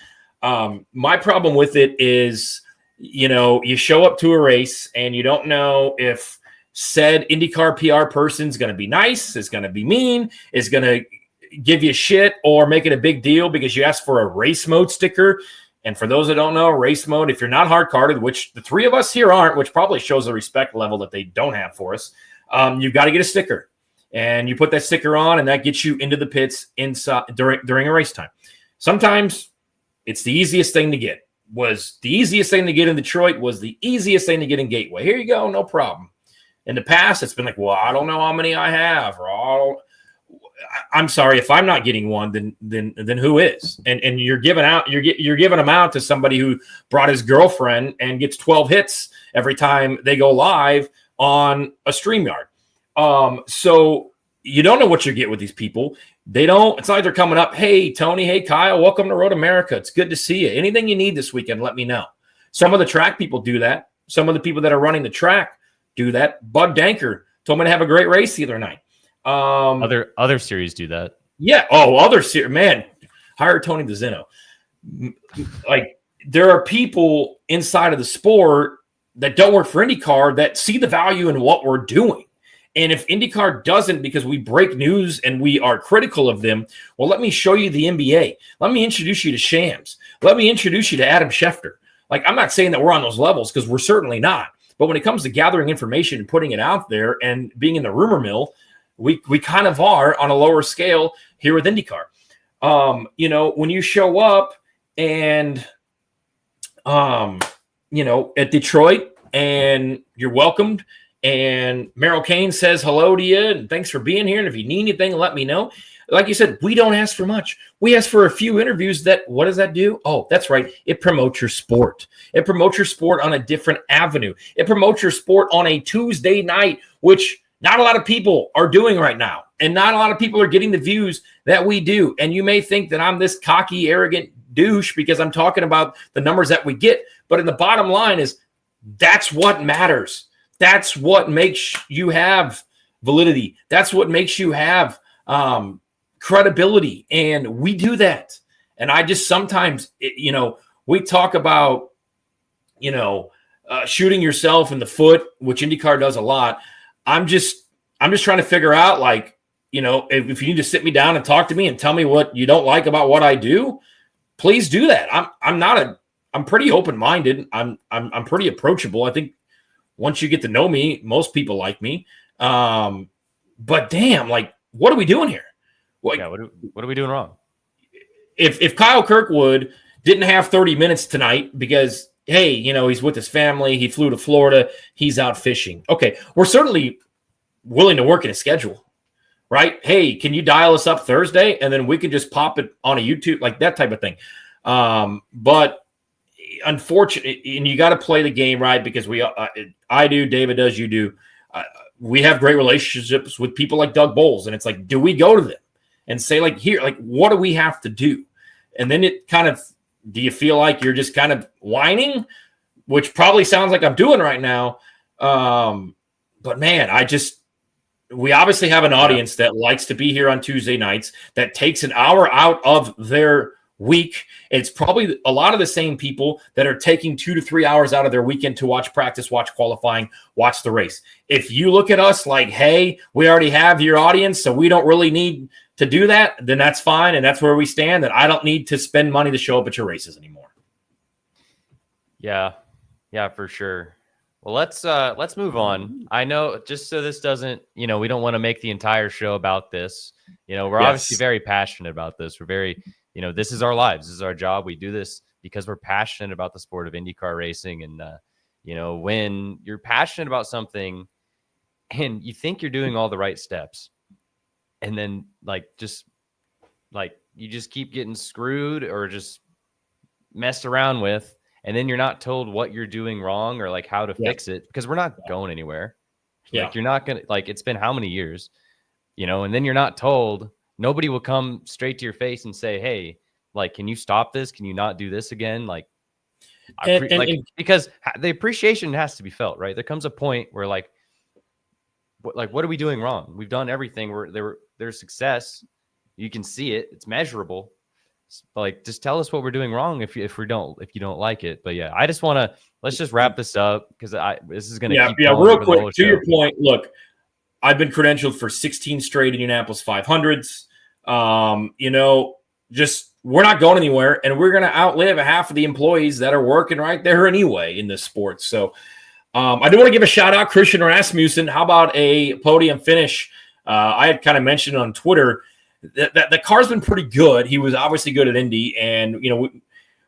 My problem with it is, you show up to a race and you don't know if said IndyCar PR person is going to be nice, is going to be mean, is going to give you shit or make it a big deal because you asked for a race mode sticker. And for those that don't know, race mode, if you're not hard carded, which the three of us here aren't, which probably shows the respect level that they don't have for us, you've got to get a sticker. And you put that sticker on, and that gets you into the pits inside during a race time. Sometimes it's the easiest thing to get. Was the easiest thing to get in Detroit, was the easiest thing to get in Gateway. Here you go, no problem. In the past, it's been like, well, I don't know how many I have, or I'm sorry if I'm not getting one, then who is? And you're giving them out to somebody who brought his girlfriend and gets 12 hits every time they go live on a StreamYard. So you don't know what you get with these people. It's not like they're coming up, hey, Tony, hey, Kyle, welcome to Road America. It's good to see you. Anything you need this weekend, let me know. Some of the track people do that. Some of the people that are running the track do that. Bud Danker told me to have a great race the other night. Other series do that. Yeah. Oh, other series, man. Hire Tony DeZeno. Like there are people inside of the sport that don't work for IndyCar that see the value in what we're doing. And if IndyCar doesn't, because we break news and we are critical of them, well, let me show you the NBA. Let me introduce you to Shams. Let me introduce you to Adam Schefter. Like, I'm not saying that we're on those levels because we're certainly not. But when it comes to gathering information and putting it out there and being in the rumor mill, we kind of are on a lower scale here with IndyCar. When you show up and, at Detroit and you're welcomed and Merrill Kane says hello to you and thanks for being here. And if you need anything, let me know. Like you said, we don't ask for much. We ask for a few interviews what does that do? Oh, that's right. It promotes your sport. It promotes your sport on a different avenue. It promotes your sport on a Tuesday night, which not a lot of people are doing right now. And not a lot of people are getting the views that we do. And you may think that I'm this cocky, arrogant douche because I'm talking about the numbers that we get. But in the bottom line is that's what matters. That's what makes you have validity. That's what makes you have credibility. And we do that. And I just sometimes, we talk about, shooting yourself in the foot, which IndyCar does a lot. I'm just trying to figure out, like, if you need to sit me down and talk to me and tell me what you don't like about what I do, please do that. I'm pretty open-minded. I'm pretty approachable. I think once you get to know me, most people like me. But damn, like, what are we doing here? Like, yeah, what are we doing wrong? If Kyle Kirkwood didn't have 30 minutes tonight because, hey, he's with his family. He flew to Florida. He's out fishing. Okay, we're certainly willing to work in a schedule, right? Hey, can you dial us up Thursday? And then we can just pop it on a YouTube, like that type of thing. But unfortunately, and you got to play the game right, because I do, David does, you do. We have great relationships with people like Doug Bowles, and it's like, do we go to them and say, like, here, like, what do we have to do? And then it kind of, do you feel like you're just kind of whining, which probably sounds like I'm doing right now. But man, we obviously have an audience that likes to be here on Tuesday nights, that takes an hour out of their week. It's probably a lot of the same people that are taking 2 to 3 hours out of their weekend to watch practice, watch qualifying, watch the race. If you look at us like, hey, we already have your audience, so we don't really need to do that, then that's fine. And that's where we stand. And I don't need to spend money to show up at your races anymore. Yeah, for sure. Well, let's move on. I know, just so this doesn't, we don't want to make the entire show about this. We're obviously very passionate about this. We're very, this is our lives. This is our job. We do this because we're passionate about the sport of IndyCar racing. And, when you're passionate about something and you think you're doing all the right steps, and then you just keep getting screwed or just messed around with, and then you're not told what you're doing wrong or like how to fix it, because we're not going anywhere. Like, you're not going to, like, it's been how many years, and then you're not told. Nobody will come straight to your face and say, hey, like, can you stop this? Can you not do this again? Like, because the appreciation has to be felt, right? There comes a point where like, what are we doing wrong? We've done everything. There's success. You can see it. It's measurable. Like, just tell us what we're doing wrong if you don't like it. But yeah, I just want to, let's just wrap this up, because this is going to keep going real quick to your point. Look, I've been credentialed for 16 straight Indianapolis 500s. Just, we're not going anywhere, and we're going to outlive half of the employees that are working right there anyway in this sport. So I do want to give a shout out, Christian Rasmussen. How about a podium finish? I had kind of mentioned on Twitter that the car's been pretty good. He was obviously good at Indy. And, when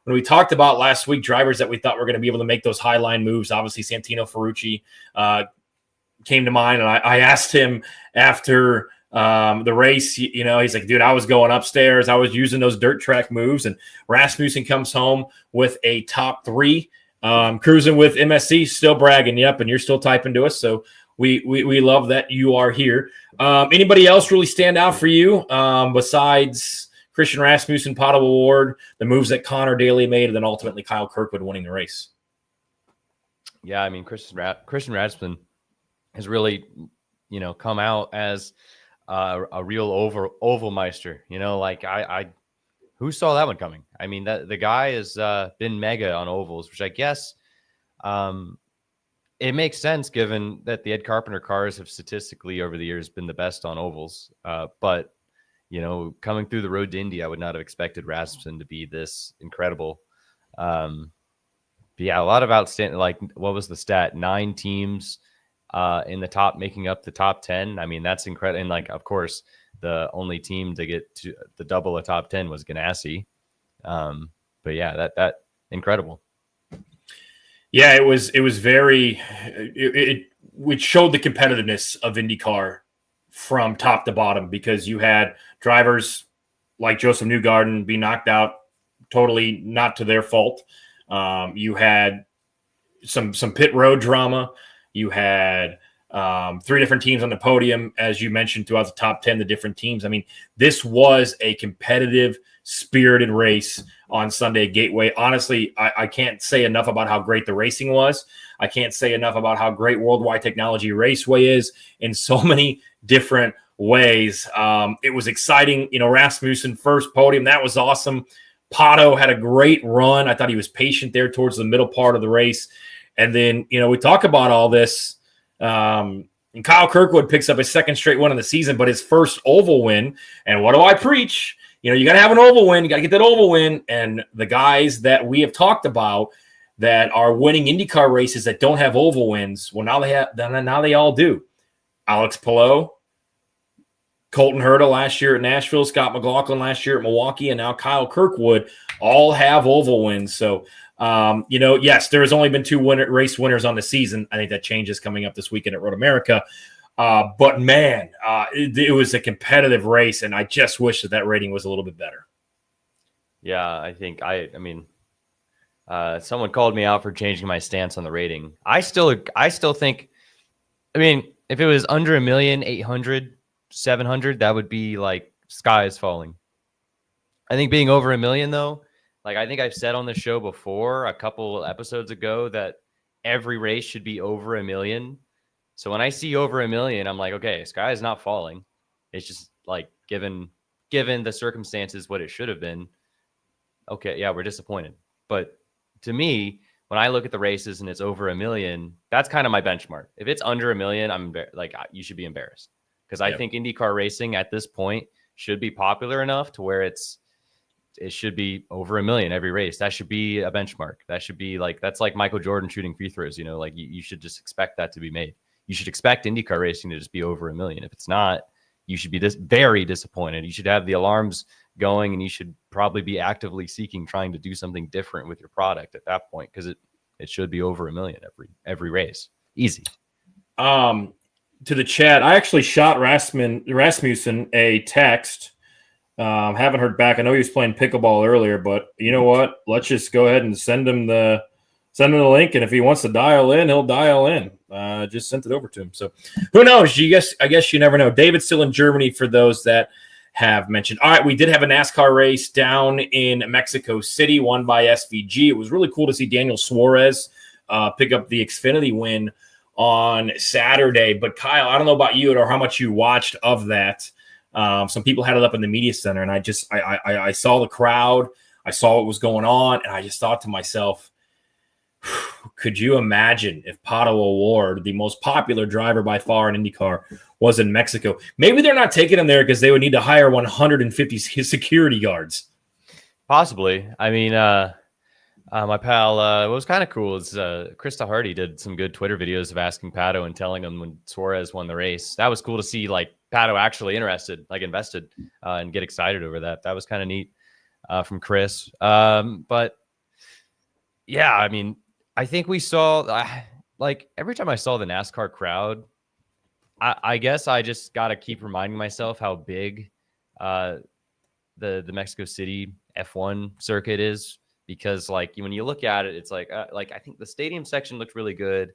we talked about last week, drivers that we thought were going to be able to make those high line moves, obviously Santino Ferrucci came to mind. And I asked him after the race, he's like, dude, I was going upstairs. I was using those dirt track moves. And Rasmussen comes home with a top 3. Cruising with MSC, still bragging. Yep, and you're still typing to us, so we love that you are here. Anybody else really stand out for you besides Christian Rasmussen, Pato Award, the moves that Connor Daly made, and then ultimately Kyle Kirkwood winning the race? Yeah, I mean, Christian Rasmussen has really, come out as a real oval meister. Like I who saw that one coming? I mean, that the guy has been mega on ovals, which I guess it makes sense given that the Ed Carpenter cars have statistically over the years been the best on ovals. But, coming through the road to Indy, I would not have expected Rasmussen to be this incredible. But yeah, a lot of outstanding, like, what was the stat? 9 teams in the top, making up the top 10. I mean, that's incredible. And like, of course, the only team to get to the double a top 10 was Ganassi. But yeah, that incredible. Yeah, it was very, it showed the competitiveness of IndyCar from top to bottom, because you had drivers like Joseph Newgarden be knocked out totally not to their fault. You had some pit road drama. You had 3 different teams on the podium, as you mentioned, throughout the top 10, the different teams. I mean, this was a competitive, spirited race on Sunday at Gateway. Honestly, I can't say enough about how great the racing was. I can't say enough about how great Worldwide Technology Raceway is in so many different ways. It was exciting. Rasmussen first podium. That was awesome. Pato had a great run. I thought he was patient there towards the middle part of the race. And then, we talk about all this. And Kyle Kirkwood picks up his 2nd straight win of the season, but his first oval win. And what do I preach? You got to have an oval win. You got to get that oval win. And the guys that we have talked about that are winning IndyCar races that don't have oval wins, well, now they all do. Alex Palou, Colton Herta last year at Nashville, Scott McLaughlin last year at Milwaukee, and now Kyle Kirkwood all have oval wins. So, yes, there's only been 2 race winners on the season. I think that changes coming up this weekend at Road America. But man, it was a competitive race, and I just wish that rating was a little bit better. Yeah, I think someone called me out for changing my stance on the rating. I still think, I mean, if it was under 1,800,000, 700, that would be like sky is falling. I think being over 1 million though, like I think I've said on the show before a couple episodes ago that every race should be over 1 million. So when I see over 1 million, I'm like, okay, sky is not falling. It's just like given the circumstances, what it should have been. Okay, yeah, we're disappointed. But to me, when I look at the races and it's over 1 million, that's kind of my benchmark. If it's under 1 million, I'm like, you should be embarrassed. Because I think IndyCar racing at this point should be popular enough to where it should be over 1 million every race. That should be a benchmark. That should be like, that's like Michael Jordan shooting free throws, like you should just expect that to be made. You should expect IndyCar racing to just be over 1 million. If it's not, you should be very disappointed. You should have the alarms going, and you should probably be actively trying to do something different with your product at that point, because it should be over 1 million every race. Easy. To the chat, I actually shot Rasmussen a text. Haven't heard back. I know he was playing pickleball earlier, but you know what? Let's just go ahead and send him the link, and if he wants to dial in, he'll dial in. Just sent it over to him. So who knows? I guess you never know. David's still in Germany for those that have mentioned. All right, we did have a NASCAR race down in Mexico City, won by SVG. It was really cool to see Daniel Suarez pick up the Xfinity win on Saturday. But Kyle, I don't know about you or how much you watched of that. Some people had it up in the media center, and I saw the crowd. I saw what was going on, and I just thought to myself, could you imagine if Pato O'Ward, the most popular driver by far in IndyCar, was in Mexico? Maybe they're not taking him there because they would need to hire 150 security guards. Possibly. I mean, my pal, what was kind of cool is Krista Hardy did some good Twitter videos of asking Pato and telling him when Suarez won the race. That was cool to see, like, Pato actually invested, and get excited over that. That was kind of neat from Chris. But yeah, I mean, I think we saw, like, every time I saw the NASCAR crowd, I guess I just got to keep reminding myself how big the Mexico City F1 circuit is. Because, like, when you look at it, it's like I think the stadium section looked really good,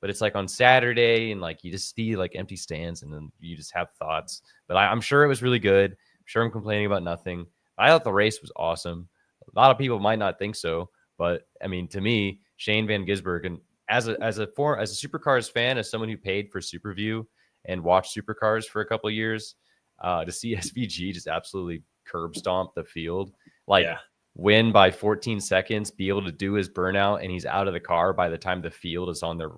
but it's like on Saturday, and like you just see like empty stands, and then you just have thoughts. But I'm sure it was really good. I'm sure I'm complaining about nothing. I thought the race was awesome. A lot of people might not think so, but I mean, to me, Shane Van Gisbergen, and as a Supercars fan, as someone who paid for SuperView and watched Supercars for a couple of years, to see SVG just absolutely curb stomp the field, win by 14 seconds, be able to do his burnout, and he's out of the car by the time the field is on their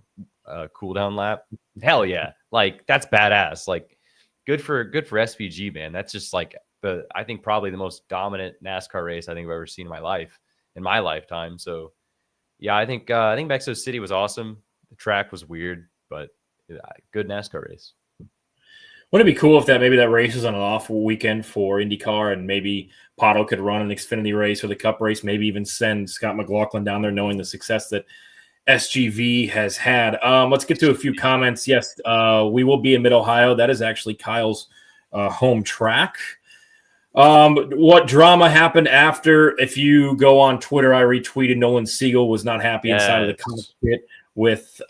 cooldown lap. Hell yeah. Like, that's badass. Like, good for SVG, man. That's just like I think probably the most dominant NASCAR race I think I've ever seen in my lifetime. So yeah, I think Mexico City was awesome. The track was weird, but good NASCAR race. Wouldn't it be cool if maybe that race is on an off weekend for IndyCar, and maybe Pato could run an Xfinity race or the Cup race, maybe even send Scott McLaughlin down there, knowing the success that SGV has had. Let's get to a few comments. Yes, we will be in Mid-Ohio. That is actually Kyle's home track. What drama happened after? If you go on Twitter, I retweeted Nolan Siegel was not happy inside of the cockpit with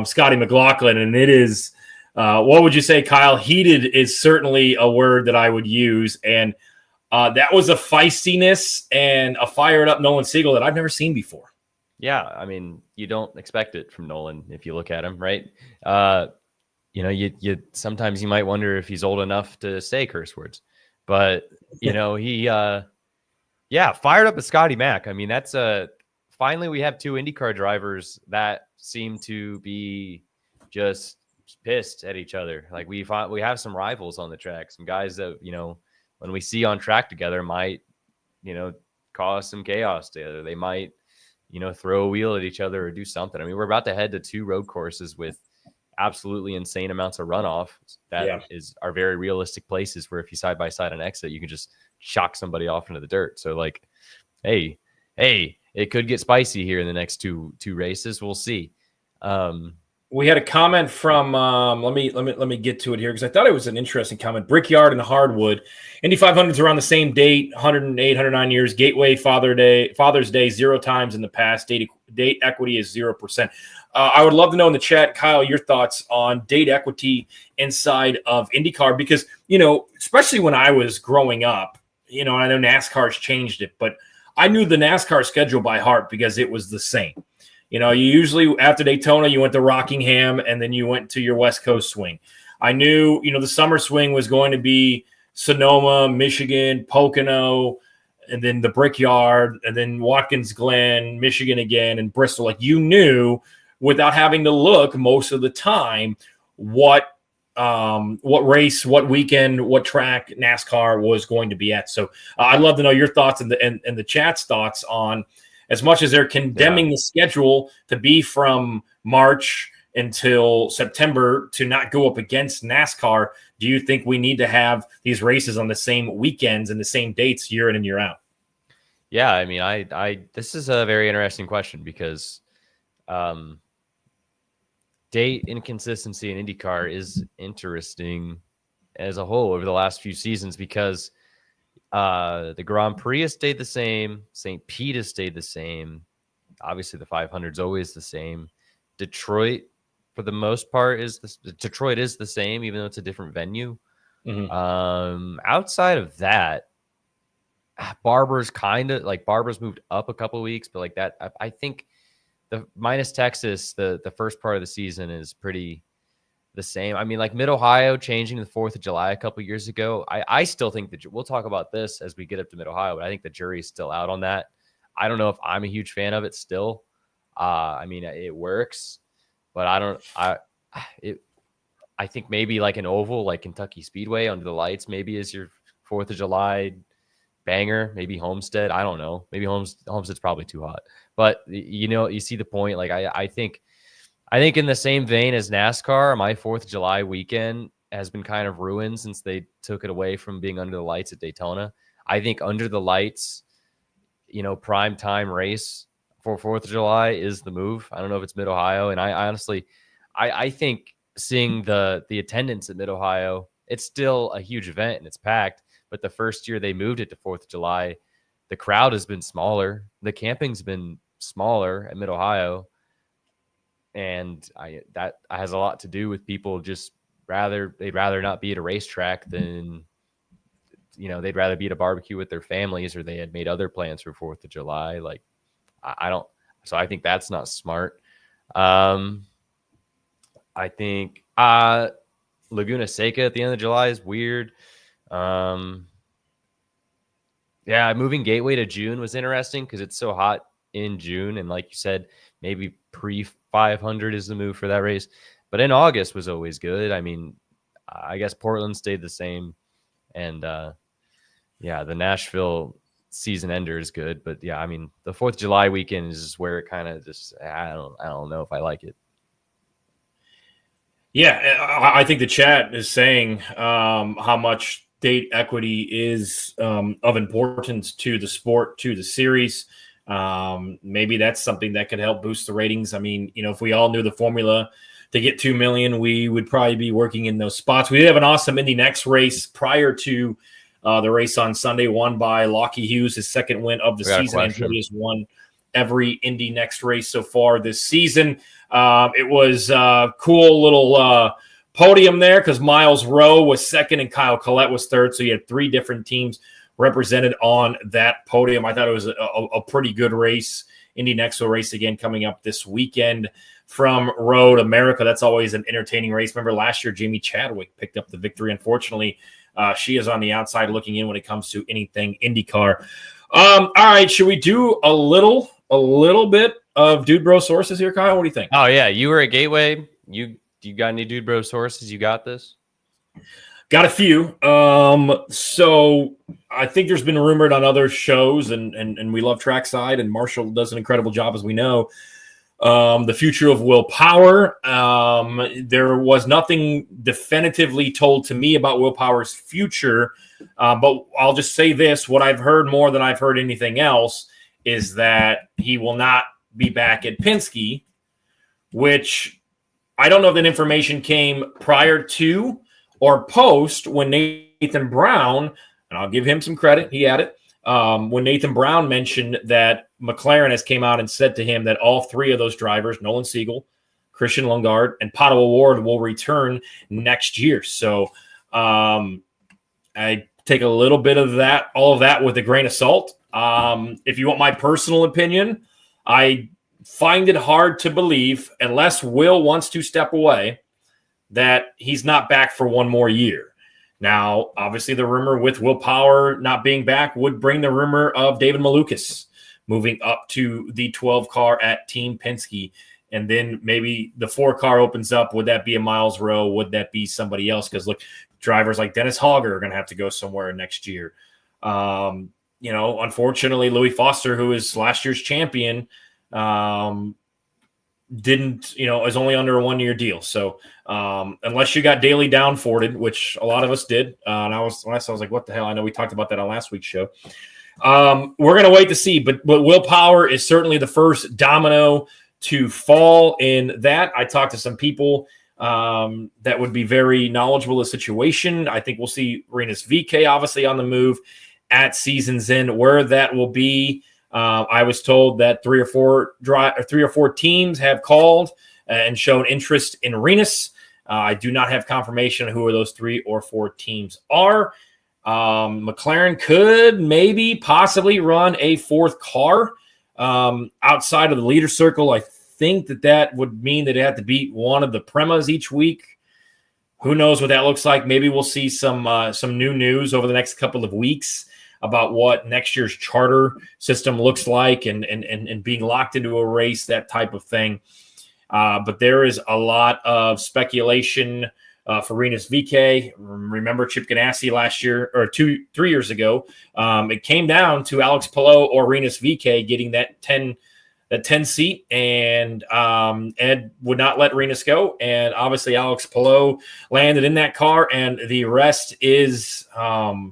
Scotty McLaughlin, and it is what would you say, Kyle? Heated is certainly a word that I would use, and that was a feistiness and a fired up Nolan Siegel that I've never seen before. Yeah, I mean, you don't expect it from Nolan if you look at him, right? You sometimes you might wonder if he's old enough to say curse words, but he fired up at Scotty Mac. I mean, that's finally we have two IndyCar drivers that seem to be just pissed at each other. Like, we have some rivals on the track, some guys that, when we see on track together might, cause some chaos together. They might, throw a wheel at each other or do something. I mean, we're about to head to two road courses with absolutely insane amounts of runoff that are very realistic places where if you side by side an exit, you can just shock somebody off into the dirt. So like, hey, it could get spicy here in the next two races. We'll see. We had a comment from let me get to it here because I thought it was an interesting comment. Brickyard and Hardwood, Indy 500s around the same date, 108, 109 years. Gateway Father's Day 0 times in the past. Date equity is 0%. I would love to know in the chat, Kyle, your thoughts on date equity inside of IndyCar because especially when I was growing up, I know NASCAR's changed it, but I knew the NASCAR schedule by heart because it was the same. You usually after Daytona, you went to Rockingham and then you went to your West Coast swing. I knew, the summer swing was going to be Sonoma, Michigan, Pocono, and then the Brickyard, and then Watkins Glen, Michigan again, and Bristol. Like you knew without having to look most of the time what race, what weekend, what track NASCAR was going to be at. So I'd love to know your thoughts and the chat's thoughts on, as much as they're condemning the schedule to be from March until September to not go up against NASCAR, do you think we need to have these races on the same weekends and the same dates year in and year out? Yeah, I mean, this is a very interesting question because date inconsistency in IndyCar is interesting as a whole over the last few seasons because the Grand Prix has stayed the same. St. Pete has stayed the same. Obviously, the 500 is always the same. Detroit, for the most part, Detroit is the same, even though it's a different venue. Mm-hmm. Outside of that, Barber's moved up a couple of weeks, but like that, I think the minus Texas, the first part of the season is pretty the same. I mean, like Mid-Ohio changing the 4th of July a couple years ago. I still think that we'll talk about this as we get up to Mid-Ohio, but I think the jury's still out on that. I don't know if I'm a huge fan of it still. I mean, it works, but I think maybe like an oval, like Kentucky Speedway under the lights, maybe is your 4th of July banger, maybe Homestead. I don't know. Maybe Homestead's probably too hot, but you see the point. Like I think in the same vein as NASCAR, my 4th of July weekend has been kind of ruined since they took it away from being under the lights at Daytona. I think under the lights, prime time race for 4th of July is the move. I don't know if it's Mid-Ohio. And I honestly, I think seeing the attendance at Mid-Ohio, it's still a huge event and it's packed. But the first year they moved it to 4th of July, the crowd has been smaller. The camping's been smaller at Mid-Ohio. And that has a lot to do with people just they'd rather not be at a racetrack than, they'd rather be at a barbecue with their families, or they had made other plans for 4th of July. Like, so I think that's not smart. I think Laguna Seca at the end of July is weird. Moving Gateway to June was interesting because it's so hot in June. And like you said, maybe pre-500 is the move for that race. But in August was always good. I mean, I guess Portland stayed the same. And, the Nashville season ender is good. But, yeah, I mean, the 4th of July weekend is just where it kind of just – I don't know if I like it. Yeah, I think the chat is saying how much date equity is of importance to the sport, to the series. Maybe that's something that could help boost the ratings. I mean, if we all knew the formula to get 2 million, we would probably be working in those spots. We did have an awesome Indy Next race prior to the race on Sunday, won by Lockie Hughes, his second win of the season. And he has won every Indy Next race so far this season. It was a cool little podium there because Miles Rowe was second and Kyle Collette was third. So you had 3 different teams represented on that podium. I thought it was a pretty good race. Indy Next will race again coming up this weekend from Road America. That's always an entertaining race. Remember last year, Jamie Chadwick picked up the victory. Unfortunately, she is on the outside looking in when it comes to anything IndyCar. All right, should we do a little bit of Dude Bro sources here, Kyle? What do you think? Oh yeah, you were at Gateway. You got any Dude Bro sources? You got this? Got a few. So I think there's been rumored on other shows, and we love Trackside, and Marshall does an incredible job, as we know. The future of Will Power. There was nothing definitively told to me about Will Power's future, but I'll just say this. What I've heard more than I've heard anything else is that he will not be back at Penske, which I don't know if that information came prior to or post when Nathan Brown, and I'll give him some credit, he had it, when Nathan Brown mentioned that McLaren has came out and said to him that all three of those drivers, Nolan Siegel, Christian Lundgaard, and Pato O'Ward, will return next year. So I take a little bit of that, all of that with a grain of salt. If you want my personal opinion, I find it hard to believe, unless Will wants to step away, that he's not back for one more year. Now, obviously, the rumor with Will Power not being back would bring the rumor of David Malukas moving up to the 12 car at Team Penske. And then maybe the 4 car opens up. Would that be a Miles Rowe? Would that be somebody else? Because look, drivers like Dennis Hogger are going to have to go somewhere next year. Unfortunately, Louis Foster, who is last year's champion, is only under a 1-year deal. So unless you got Daly downforted, which a lot of us did, and I was like, what the hell? I know we talked about that on last week's show. We're going to wait to see, but Will Power is certainly the first domino to fall in that. I talked to some people that would be very knowledgeable of the situation. I think we'll see Rinus VeeKay obviously on the move at season's end. Where that will be, I was told that 3 or 4 teams have called and shown interest in Rinus. I do not have confirmation of who those 3 or 4 teams are. McLaren could possibly run a 4th car outside of the leader circle. I think that would mean that it had to beat one of the Premas each week. Who knows what that looks like? Maybe we'll see some new news over the next couple of weeks about what next year's charter system looks like and being locked into a race, that type of thing. But there is a lot of speculation for Rinus VeeKay. Remember Chip Ganassi last year, or 3 years ago, it came down to Alex Palou or Rinus VeeKay getting that 10 seat, and Ed would not let Rinus go. And obviously Alex Palou landed in that car, and the rest is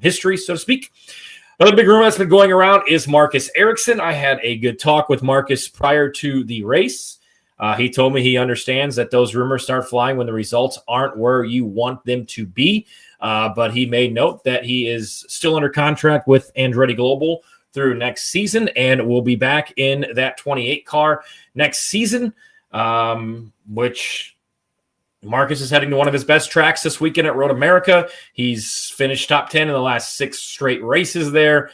history, so to speak. Another big rumor that's been going around is Marcus Ericsson. I had a good talk with Marcus prior to the race. He told me he understands that those rumors start flying when the results aren't where you want them to be. But he made note that he is still under contract with Andretti Global through next season and will be back in that 28 car next season, which Marcus is heading to one of his best tracks this weekend at Road America. He's finished top 10 in the last 6 straight races there.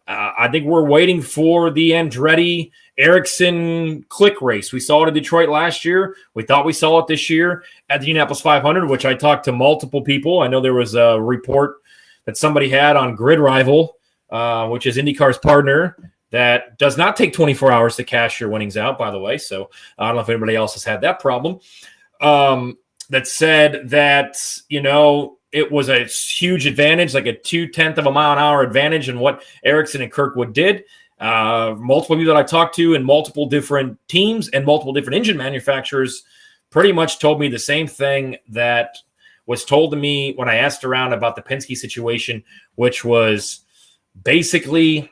I think we're waiting for the Andretti Ericsson click race. We saw it in Detroit last year. We thought we saw it this year at the Indianapolis 500, which I talked to multiple people. I know there was a report that somebody had on Grid Rival, which is IndyCar's partner, that does not take 24 hours to cash your winnings out, by the way. So I don't know if anybody else has had that problem. That said that, it was a huge advantage, like a 0.2 of a mile an hour advantage in what Ericsson and Kirkwood did. Multiple people that I talked to in multiple different teams and multiple different engine manufacturers pretty much told me the same thing that was told to me when I asked around about the Penske situation, which was basically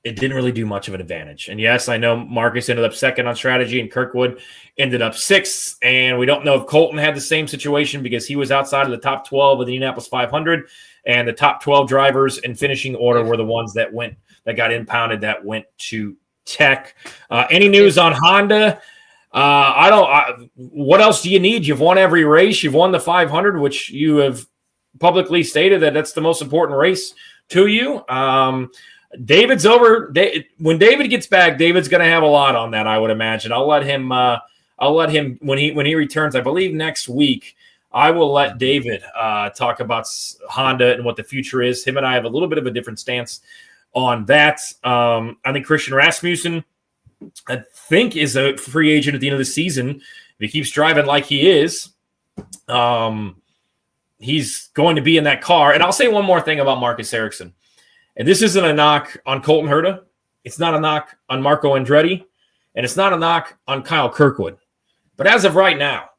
it didn't really do much of an advantage. And yes, I know Marcus ended up second on strategy and Kirkwood ended up 6th. And we don't know if Colton had the same situation because he was outside of the top 12 of the Indianapolis 500. And the top 12 drivers in finishing order were the ones that got impounded, that went to Tech. Any news on Honda? What else do you need? You've won every race. You've won the 500, which you have publicly stated that's the most important race to you. David's over. When David gets back, David's going to have a lot on that, I would imagine. I'll let him when he returns, I believe next week, I will let David talk about Honda and what the future is. Him and I have a little bit of a different stance on that. I think Christian Rasmussen, I think, is a free agent at the end of the season. If he keeps driving like he is, he's going to be in that car. And I'll say one more thing about Marcus Ericsson. And this isn't a knock on Colton Herta. It's not a knock on Marco Andretti. and it's not a knock on Kyle Kirkwood, but as of right now,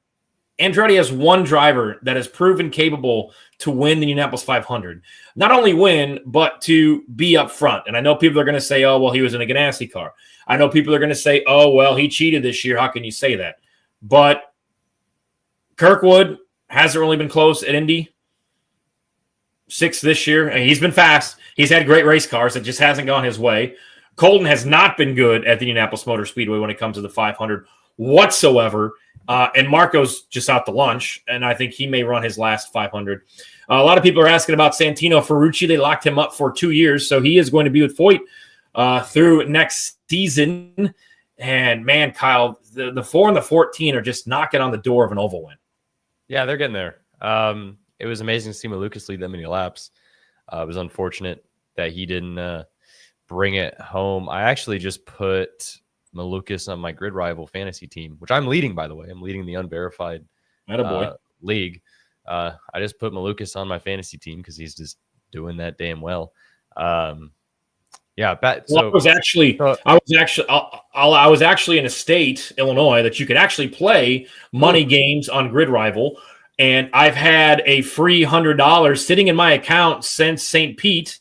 Andretti has one driver that has proven capable to win the Indianapolis 500. Not only win, but to be up front. And I know people are going to say, oh, well, he was in a Ganassi car. I know people are going to say, oh, well, he cheated this year. How can you say that? But Kirkwood hasn't really been close at Indy. 6th this year. And he's been fast. He's had great race cars. It just hasn't gone his way. Colton has not been good at the Indianapolis Motor Speedway when it comes to the 500 whatsoever. And Marco's just out to lunch, and I think he may run his last 500. A lot of people are asking about Santino Ferrucci. They locked him up for 2 years, so he is going to be with Foyt through next season. And, man, Kyle, the 4 and the 14 are just knocking on the door of an oval win. Yeah, they're getting there. It was amazing to see Malukas lead that many laps. It was unfortunate that he didn't bring it home. I actually just put Malukas on my Grid Rival fantasy team, which I'm leading, by the way. I'm leading the Unverified league. I just put Malukas on my fantasy team because he's just doing that damn well. I was actually in a state, Illinois, that you could actually play money games on Grid Rival, and I've had a free $100 sitting in my account since St. Pete,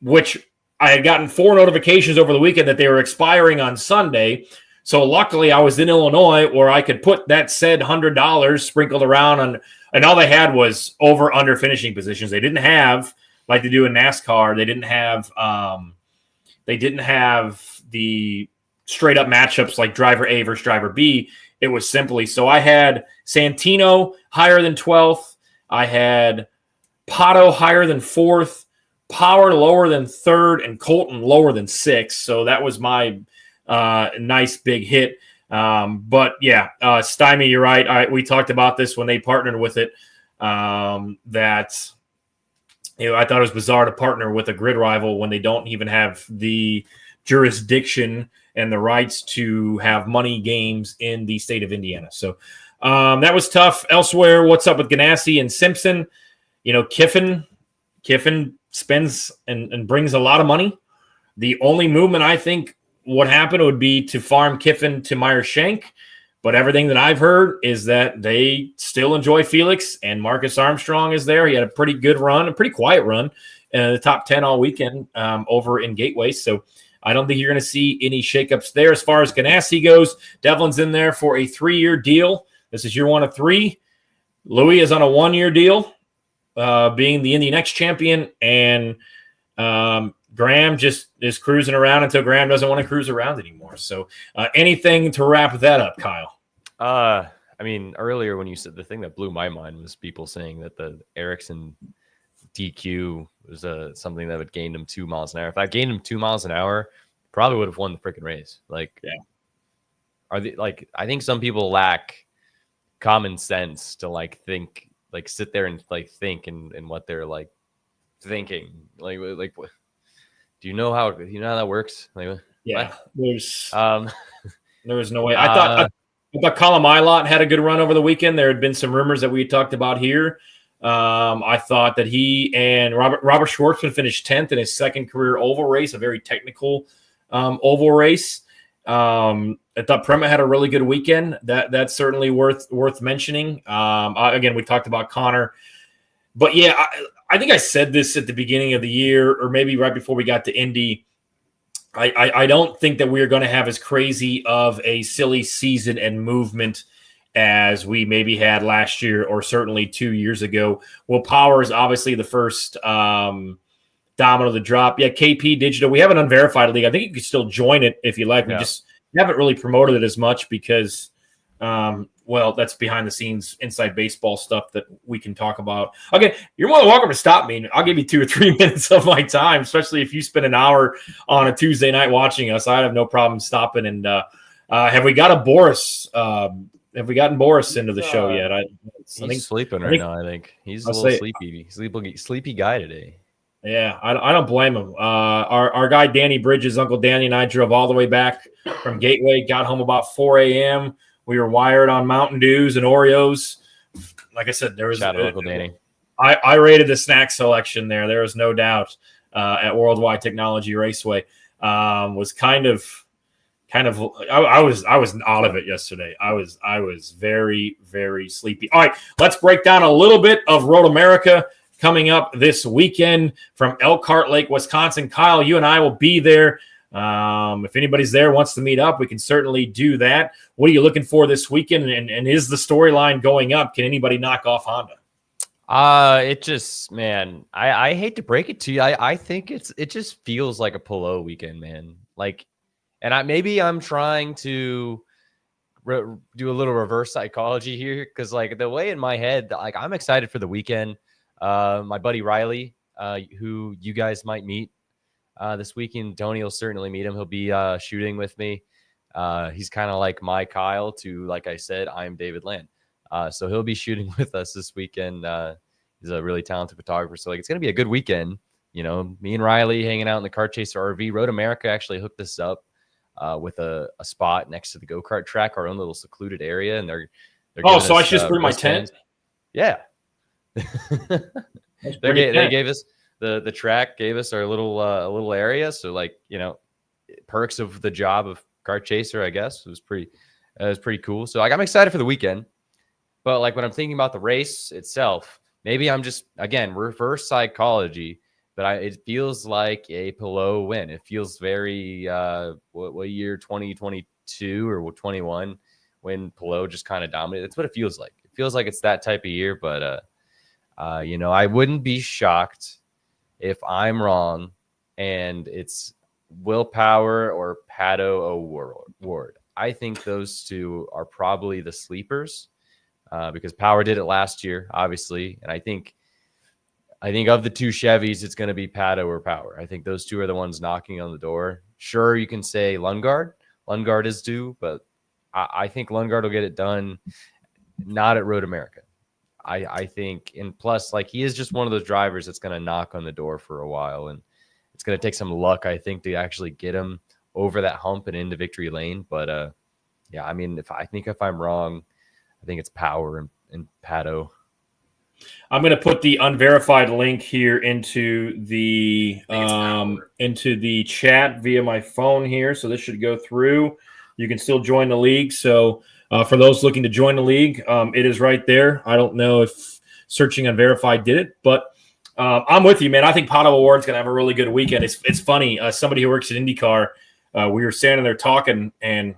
which I had gotten 4 notifications over the weekend that they were expiring on Sunday. So luckily I was in Illinois where I could put that said $100 sprinkled around and all they had was over under finishing positions. They didn't have, like they do in NASCAR, they didn't have the straight up matchups like driver A versus driver B. It was simply, so I had Santino higher than 12th. I had Pato higher than 4th. Power lower than 3rd, and Colton lower than 6th. So that was my nice big hit. But yeah, Stymie, you're right. We talked about this when they partnered with it. That I thought it was bizarre to partner with a Grid Rival when they don't even have the jurisdiction and the rights to have money games in the state of Indiana. So that was tough. Elsewhere, what's up with Ganassi and Simpson? Kiffin spends and brings a lot of money. The only movement I think would happen would be to farm Kiffin to Meyer Shank. But everything that I've heard is that they still enjoy Felix, and Marcus Armstrong is there. He had a pretty good run, a pretty quiet run in the top 10 all weekend over in Gateway. So I don't think you're going to see any shakeups there. As far as Ganassi goes, Devlin's in there for a 3-year deal. This is year 1 of 3. Louis is on a 1-year deal. Being the Indy Next champion, and Graham just is cruising around until Graham doesn't want to cruise around anymore. So anything to wrap that up, Kyle? Earlier when you said, the thing that blew my mind was people saying that the Ericsson DQ was something that would gain him 2 miles an hour. If I gained him 2 miles an hour, probably would have won the freaking race. I think some people lack common sense to sit there and think and what they're thinking. What? Do you know how that works? Yeah, there's there was no way. I thought Colin Milot had a good run over the weekend. There had been some rumors that we had talked about here. I thought that he and Robert Schwartzman finished 10th in his second career oval race, a very technical oval race. I thought Prema had a really good weekend. That's certainly worth mentioning. Again, we talked about Connor, but yeah, I think I said this at the beginning of the year, or maybe right before we got to Indy. I don't think that we are going to have as crazy of a silly season and movement as we maybe had last year, or certainly 2 years ago. Will Power is obviously the first domino to drop. Yeah, KP Digital. We have an unverified league. I think you can still join it if you like. We just haven't really promoted it as much because, that's behind the scenes inside baseball stuff that we can talk about. Okay, you're more than welcome to stop me. I'll give you 2 or 3 minutes of my time, especially if you spend an hour on a Tuesday night watching us. I have no problem stopping. And have we got a Boris? Have we gotten Boris into the show yet? He's sleeping right now. I think he's a little sleepy. Sleepy guy today. Yeah, I don't blame him. Our guy Danny Bridges, Uncle Danny, and I drove all the way back from Gateway. Got home about 4 a.m. We were wired on Mountain Dews and Oreos. Like I said, there was Uncle Danny. I rated the snack selection there. There was no doubt at Worldwide Technology Raceway. Was kind of kind of I was out of it yesterday. I was very, very sleepy. All right, let's break down a little bit of Road America coming up this weekend from Elkhart Lake, Wisconsin. Kyle, you and I will be there. If anybody's there wants to meet up, we can certainly do that. What are you looking for this weekend? And is the storyline going up? Can anybody knock off Honda? It just, man, I hate to break it to you. I think it just feels like a Polo weekend, man. Like, and maybe I'm trying to do a little reverse psychology here, because like the way in my head, like I'm excited for the weekend. My buddy Riley, who you guys might meet this weekend, Tony will certainly meet him. He'll be shooting with me. He's kind of like my Kyle to, like I said, I'm David Land. So he'll be shooting with us this weekend. He's a really talented photographer. So like it's gonna be a good weekend. You know, me and Riley hanging out in the Kart Chaser RV. Road America actually hooked this up with a spot next to the go-kart track, our own little secluded area, and they're so I should just bring my tent. Yeah. They gave us the track, gave us our little area. So like, you know, perks of the job of Kart Chaser, I guess. It was pretty cool. So like I'm excited for the weekend. But like when I'm thinking about the race itself, maybe I'm just, again, reverse psychology, but it feels like a Pelot win. It feels very what year, 2022 or 21, when Pelot just kind of dominated. That's what it feels like. It feels like it's that type of year. But you know, I wouldn't be shocked if I'm wrong and it's Will Power or Pato O'Ward. I think those two are probably the sleepers. Because Power did it last year, obviously. And I think of the two Chevys, it's going to be Pato or Power. I think those two are the ones knocking on the door. Sure, you can say Lundgaard. Lundgaard is due, but I think Lundgaard will get it done, not at Road America. I think, and plus, like, he is just one of those drivers that's going to knock on the door for a while. And it's going to take some luck, I think, to actually get him over that hump and into victory lane. But, yeah, I mean, if I'm wrong, I think it's Power and Pato. I'm going to put the unverified link here into the chat via my phone here. So this should go through. You can still join the league. So for those looking to join the league, it is right there. I don't know if searching unverified did it, but I'm with you, man. I think Pato O'Ward's going to have a really good weekend. It's funny. Somebody who works at IndyCar, we were standing there talking, and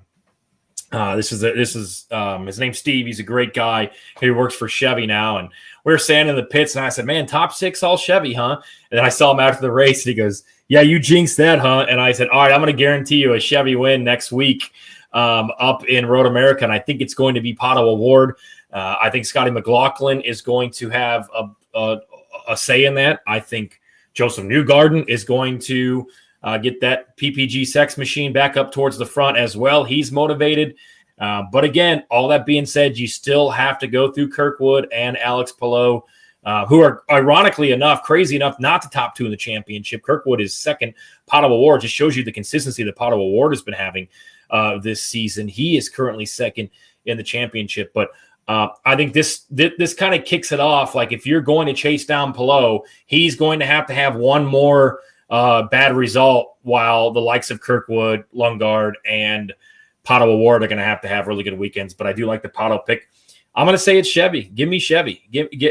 this is his name's Steve. He's a great guy. He works for Chevy now, and we were standing in the pits, and I said, "Man, top 6 all Chevy, huh?" And then I saw him after the race, and he goes, "Yeah, you jinxed that, huh?" And I said, "All right, I'm going to guarantee you a Chevy win next week up in Road America, and I think it's going to be Pato O'Ward. I think Scotty McLaughlin is going to have a say in that. I think Joseph Newgarden is going to get that PPG sex machine back up towards the front as well. He's motivated. But again, all that being said, you still have to go through Kirkwood and Alex Palou, who are ironically enough, crazy enough, not the top 2 in the championship. Kirkwood is second. Pato O'Ward just shows you the consistency that Pato O'Ward has been having this season. He is currently second in the championship. But I think this kind of kicks it off. Like, if you're going to chase down Palou, he's going to have one more bad result, while the likes of Kirkwood, Lundgaard, and Pato O'Ward are going to have really good weekends. But I do like the Pato pick. I'm going to say it's Chevy. Give me Chevy.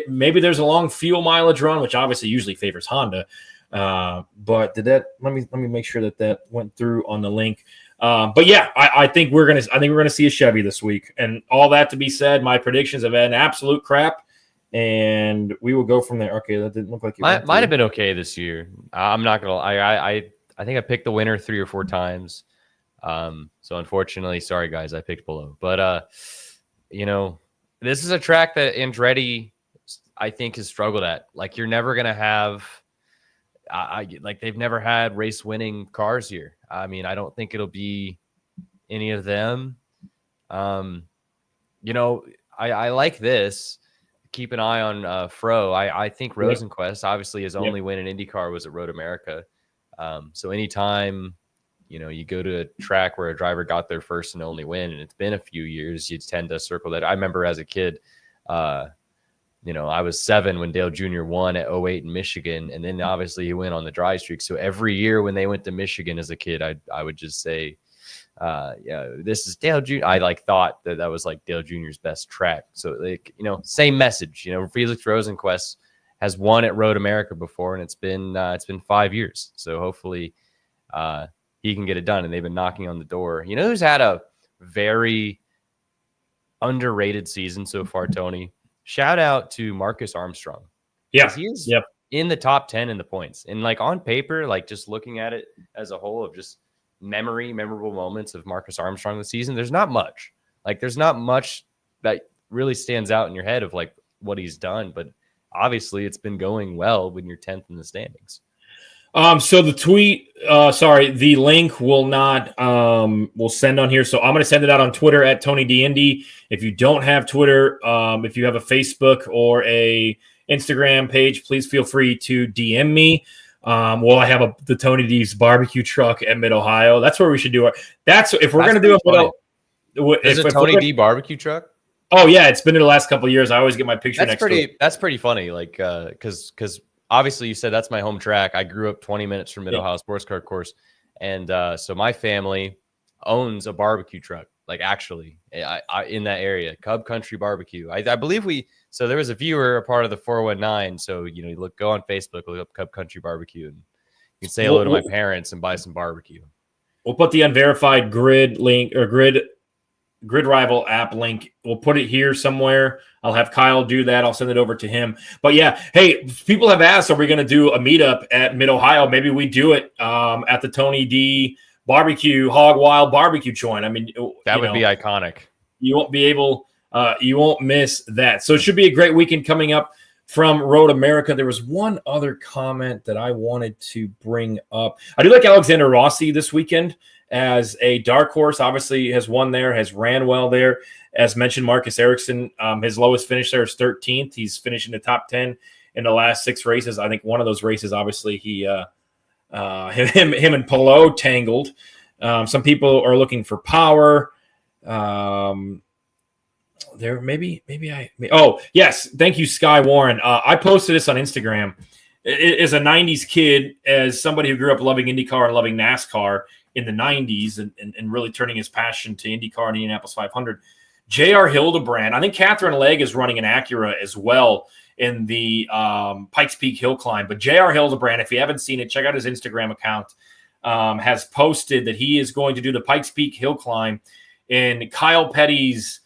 Maybe there's a long fuel mileage run, which obviously usually favors Honda. But let me make sure that went through on the link. But yeah, I think we're gonna see a Chevy this week. And all that to be said, my predictions have been absolute crap. And we will go from there. Okay, that didn't look like it might have been okay this year. I'm not gonna. I think I picked the winner 3 or 4 times. So unfortunately, sorry guys, I picked below. But you know, this is a track that Andretti, I think, has struggled at. Like, you're never gonna have. Like, they've never had race winning cars here. I mean, I don't think it'll be any of them. You know, I like this. Keep an eye on Fro. I think Rosenquist, obviously, his only win in IndyCar was at Road America. So anytime, you know, you go to a track where a driver got their first and only win, and it's been a few years, you tend to circle that. I remember as a kid, you know, I was 7 when Dale Jr. won at 08 in Michigan, and then obviously he went on the dry streak. So every year when they went to Michigan as a kid, I would just say, yeah, this is Dale Jr. I like thought that was like Dale Jr.'s best track. So like, you know, same message, you know, Felix Rosenquist has won at Road America before, and it's been 5 years. So hopefully he can get it done. And they've been knocking on the door. You know who's had a very underrated season so far, Tony? Shout out to Marcus Armstrong. Yeah, he's in the top 10 in the points. And like on paper, like just looking at it as a whole of just memorable moments of Marcus Armstrong this season, there's not much. Like there's not much that really stands out in your head of like what he's done. But obviously it's been going well when you're 10th in the standings. So the the link will not, we'll send on here. So I'm going to send it out on Twitter at Tony DND. If you don't have Twitter, if you have a Facebook or a Instagram page, please feel free to DM me. Well, I have the Tony D's barbecue truck at Mid Ohio. That's where we should do it. If we're going to do it, is a Tony D barbecue truck? Oh yeah, it's been there the last couple of years. I always get my picture next to it. That's pretty funny. Like, because obviously you said that's my home track. I grew up 20 minutes from Mid Ohio Sports Car Course, and so my family owns a barbecue truck. Like actually, I in that area, Cub Country Barbecue. I believe so there was a viewer, a part of the 419. So, you know, go on Facebook, look up Cub Country Barbecue, and you can say hello to my parents and buy some barbecue. We'll put the Unverified Grid link or Grid Rival app link. We'll put it here somewhere. I'll have Kyle do that. I'll send it over to him. But yeah, hey, people have asked, are we going to do a meetup at Mid Ohio? Maybe we do it at the Tony D Barbecue Hog Wild Barbecue Joint. I mean, that would be iconic. You won't be able. You won't miss that. So it should be a great weekend coming up from Road America. There was one other comment that I wanted to bring up. I do like Alexander Rossi this weekend as a dark horse. Obviously has won there, has ran well there. As mentioned, Marcus Ericsson, his lowest finish there is 13th. He's finishing the top 10 in the last 6 races. I think one of those races, obviously, him and Pelot tangled. Some people are looking for power. Yes, thank you, Sky Warren. I posted this on Instagram. As a 90s kid, as somebody who grew up loving IndyCar and loving NASCAR in the 90s and really turning his passion to IndyCar and Indianapolis 500, J.R. Hildebrand, I think Catherine Legg is running an Acura as well in the Pikes Peak Hill Climb. But J.R. Hildebrand, if you haven't seen it, check out his Instagram account, has posted that he is going to do the Pikes Peak Hill Climb in Kyle Petty's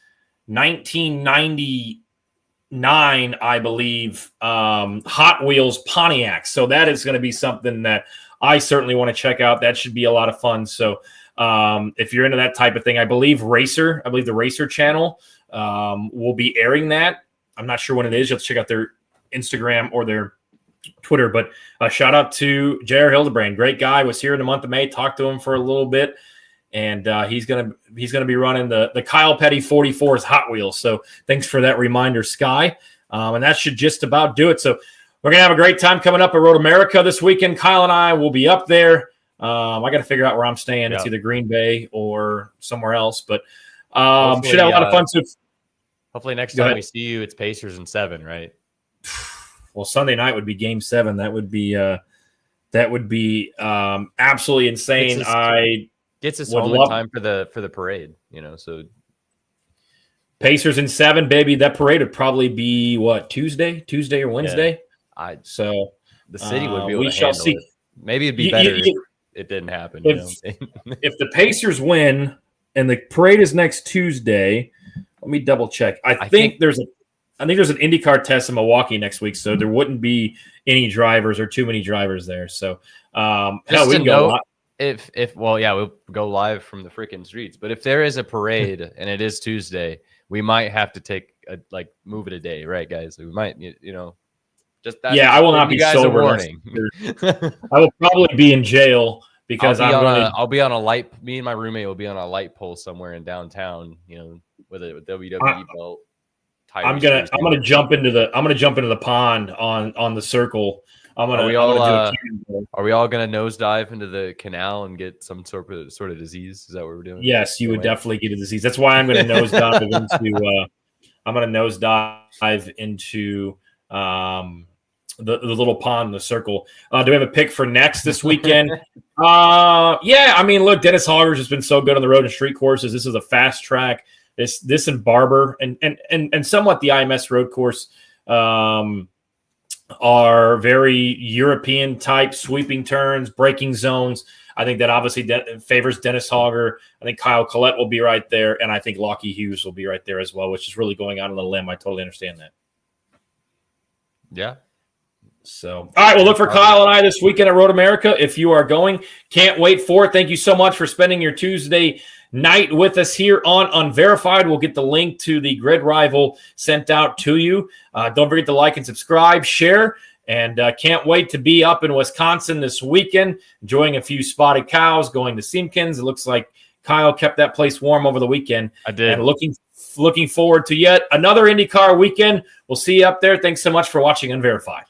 1999, I believe, Hot Wheels Pontiac. So that is going to be something that I certainly want to check out. That should be a lot of fun. So if you're into that type of thing, I believe the Racer channel will be airing that. I'm not sure when it is. You'll check out their Instagram or their Twitter. But shout out to J.R. Hildebrand. Great guy. Was here in the month of May. Talked to him for a little bit. And he's gonna be running the Kyle Petty 44's Hot Wheels. So thanks for that reminder, Sky. And that should just about do it. So we're gonna have a great time coming up at Road America this weekend. Kyle and I will be up there. I got to figure out where I'm staying. It's either Green Bay or somewhere else. But should have a lot of fun. So hopefully next time we see you, it's Pacers in 7, right? Well, Sunday night would be Game 7. That would be absolutely insane. Gets us home in time for the parade, you know. So Pacers in 7, baby. That parade would probably be what, Tuesday or Wednesday. Yeah. So the city would be able to handle it. Maybe it'd be better if it didn't happen. If the Pacers win and the parade is next Tuesday, let me double check. I think there's an IndyCar test in Milwaukee next week, so there wouldn't be any drivers or too many drivers there. So we can go. We'll go live from the freaking streets. But if there is a parade and it is Tuesday, we might have to move it a day, right, guys? We might, just that. Yeah, I will not be sober. Warning. I will probably be in jail because I'll be on a light. Me and my roommate will be on a light pole somewhere in downtown, with a WWE belt. I'm gonna jump into the pond on the circle. Are we all gonna nosedive into the canal and get some sort of disease? Is that what we're doing? Yes, you would definitely get a disease. That's why I'm gonna nosedive into. I'm gonna nosedive into the little pond in the circle. Do we have a pick for next this weekend? Yeah, I mean, look, Dennis Hogger's has been so good on the road and street courses. This is a fast track. This and Barber and somewhat the IMS road course are very European type sweeping turns, braking zones. I think that obviously favors Dennis Hogger. I think Kyle Collette will be right there, and I think Lockie Hughes will be right there as well, which is really going out on a limb. I totally understand that. Yeah. So, all right, we'll look for Kyle and I this weekend at Road America. If you are going, can't wait for it. Thank you so much for spending your Tuesday night with us here on Unverified. We'll get the link to the Grid Rival sent out to you. Don't forget to like and subscribe, share, and can't wait to be up in Wisconsin this weekend, enjoying a few spotted cows, going to Seamkins. It looks like Kyle kept that place warm over the weekend. I did. And looking forward to yet another IndyCar weekend. We'll see you up there. Thanks so much for watching Unverified.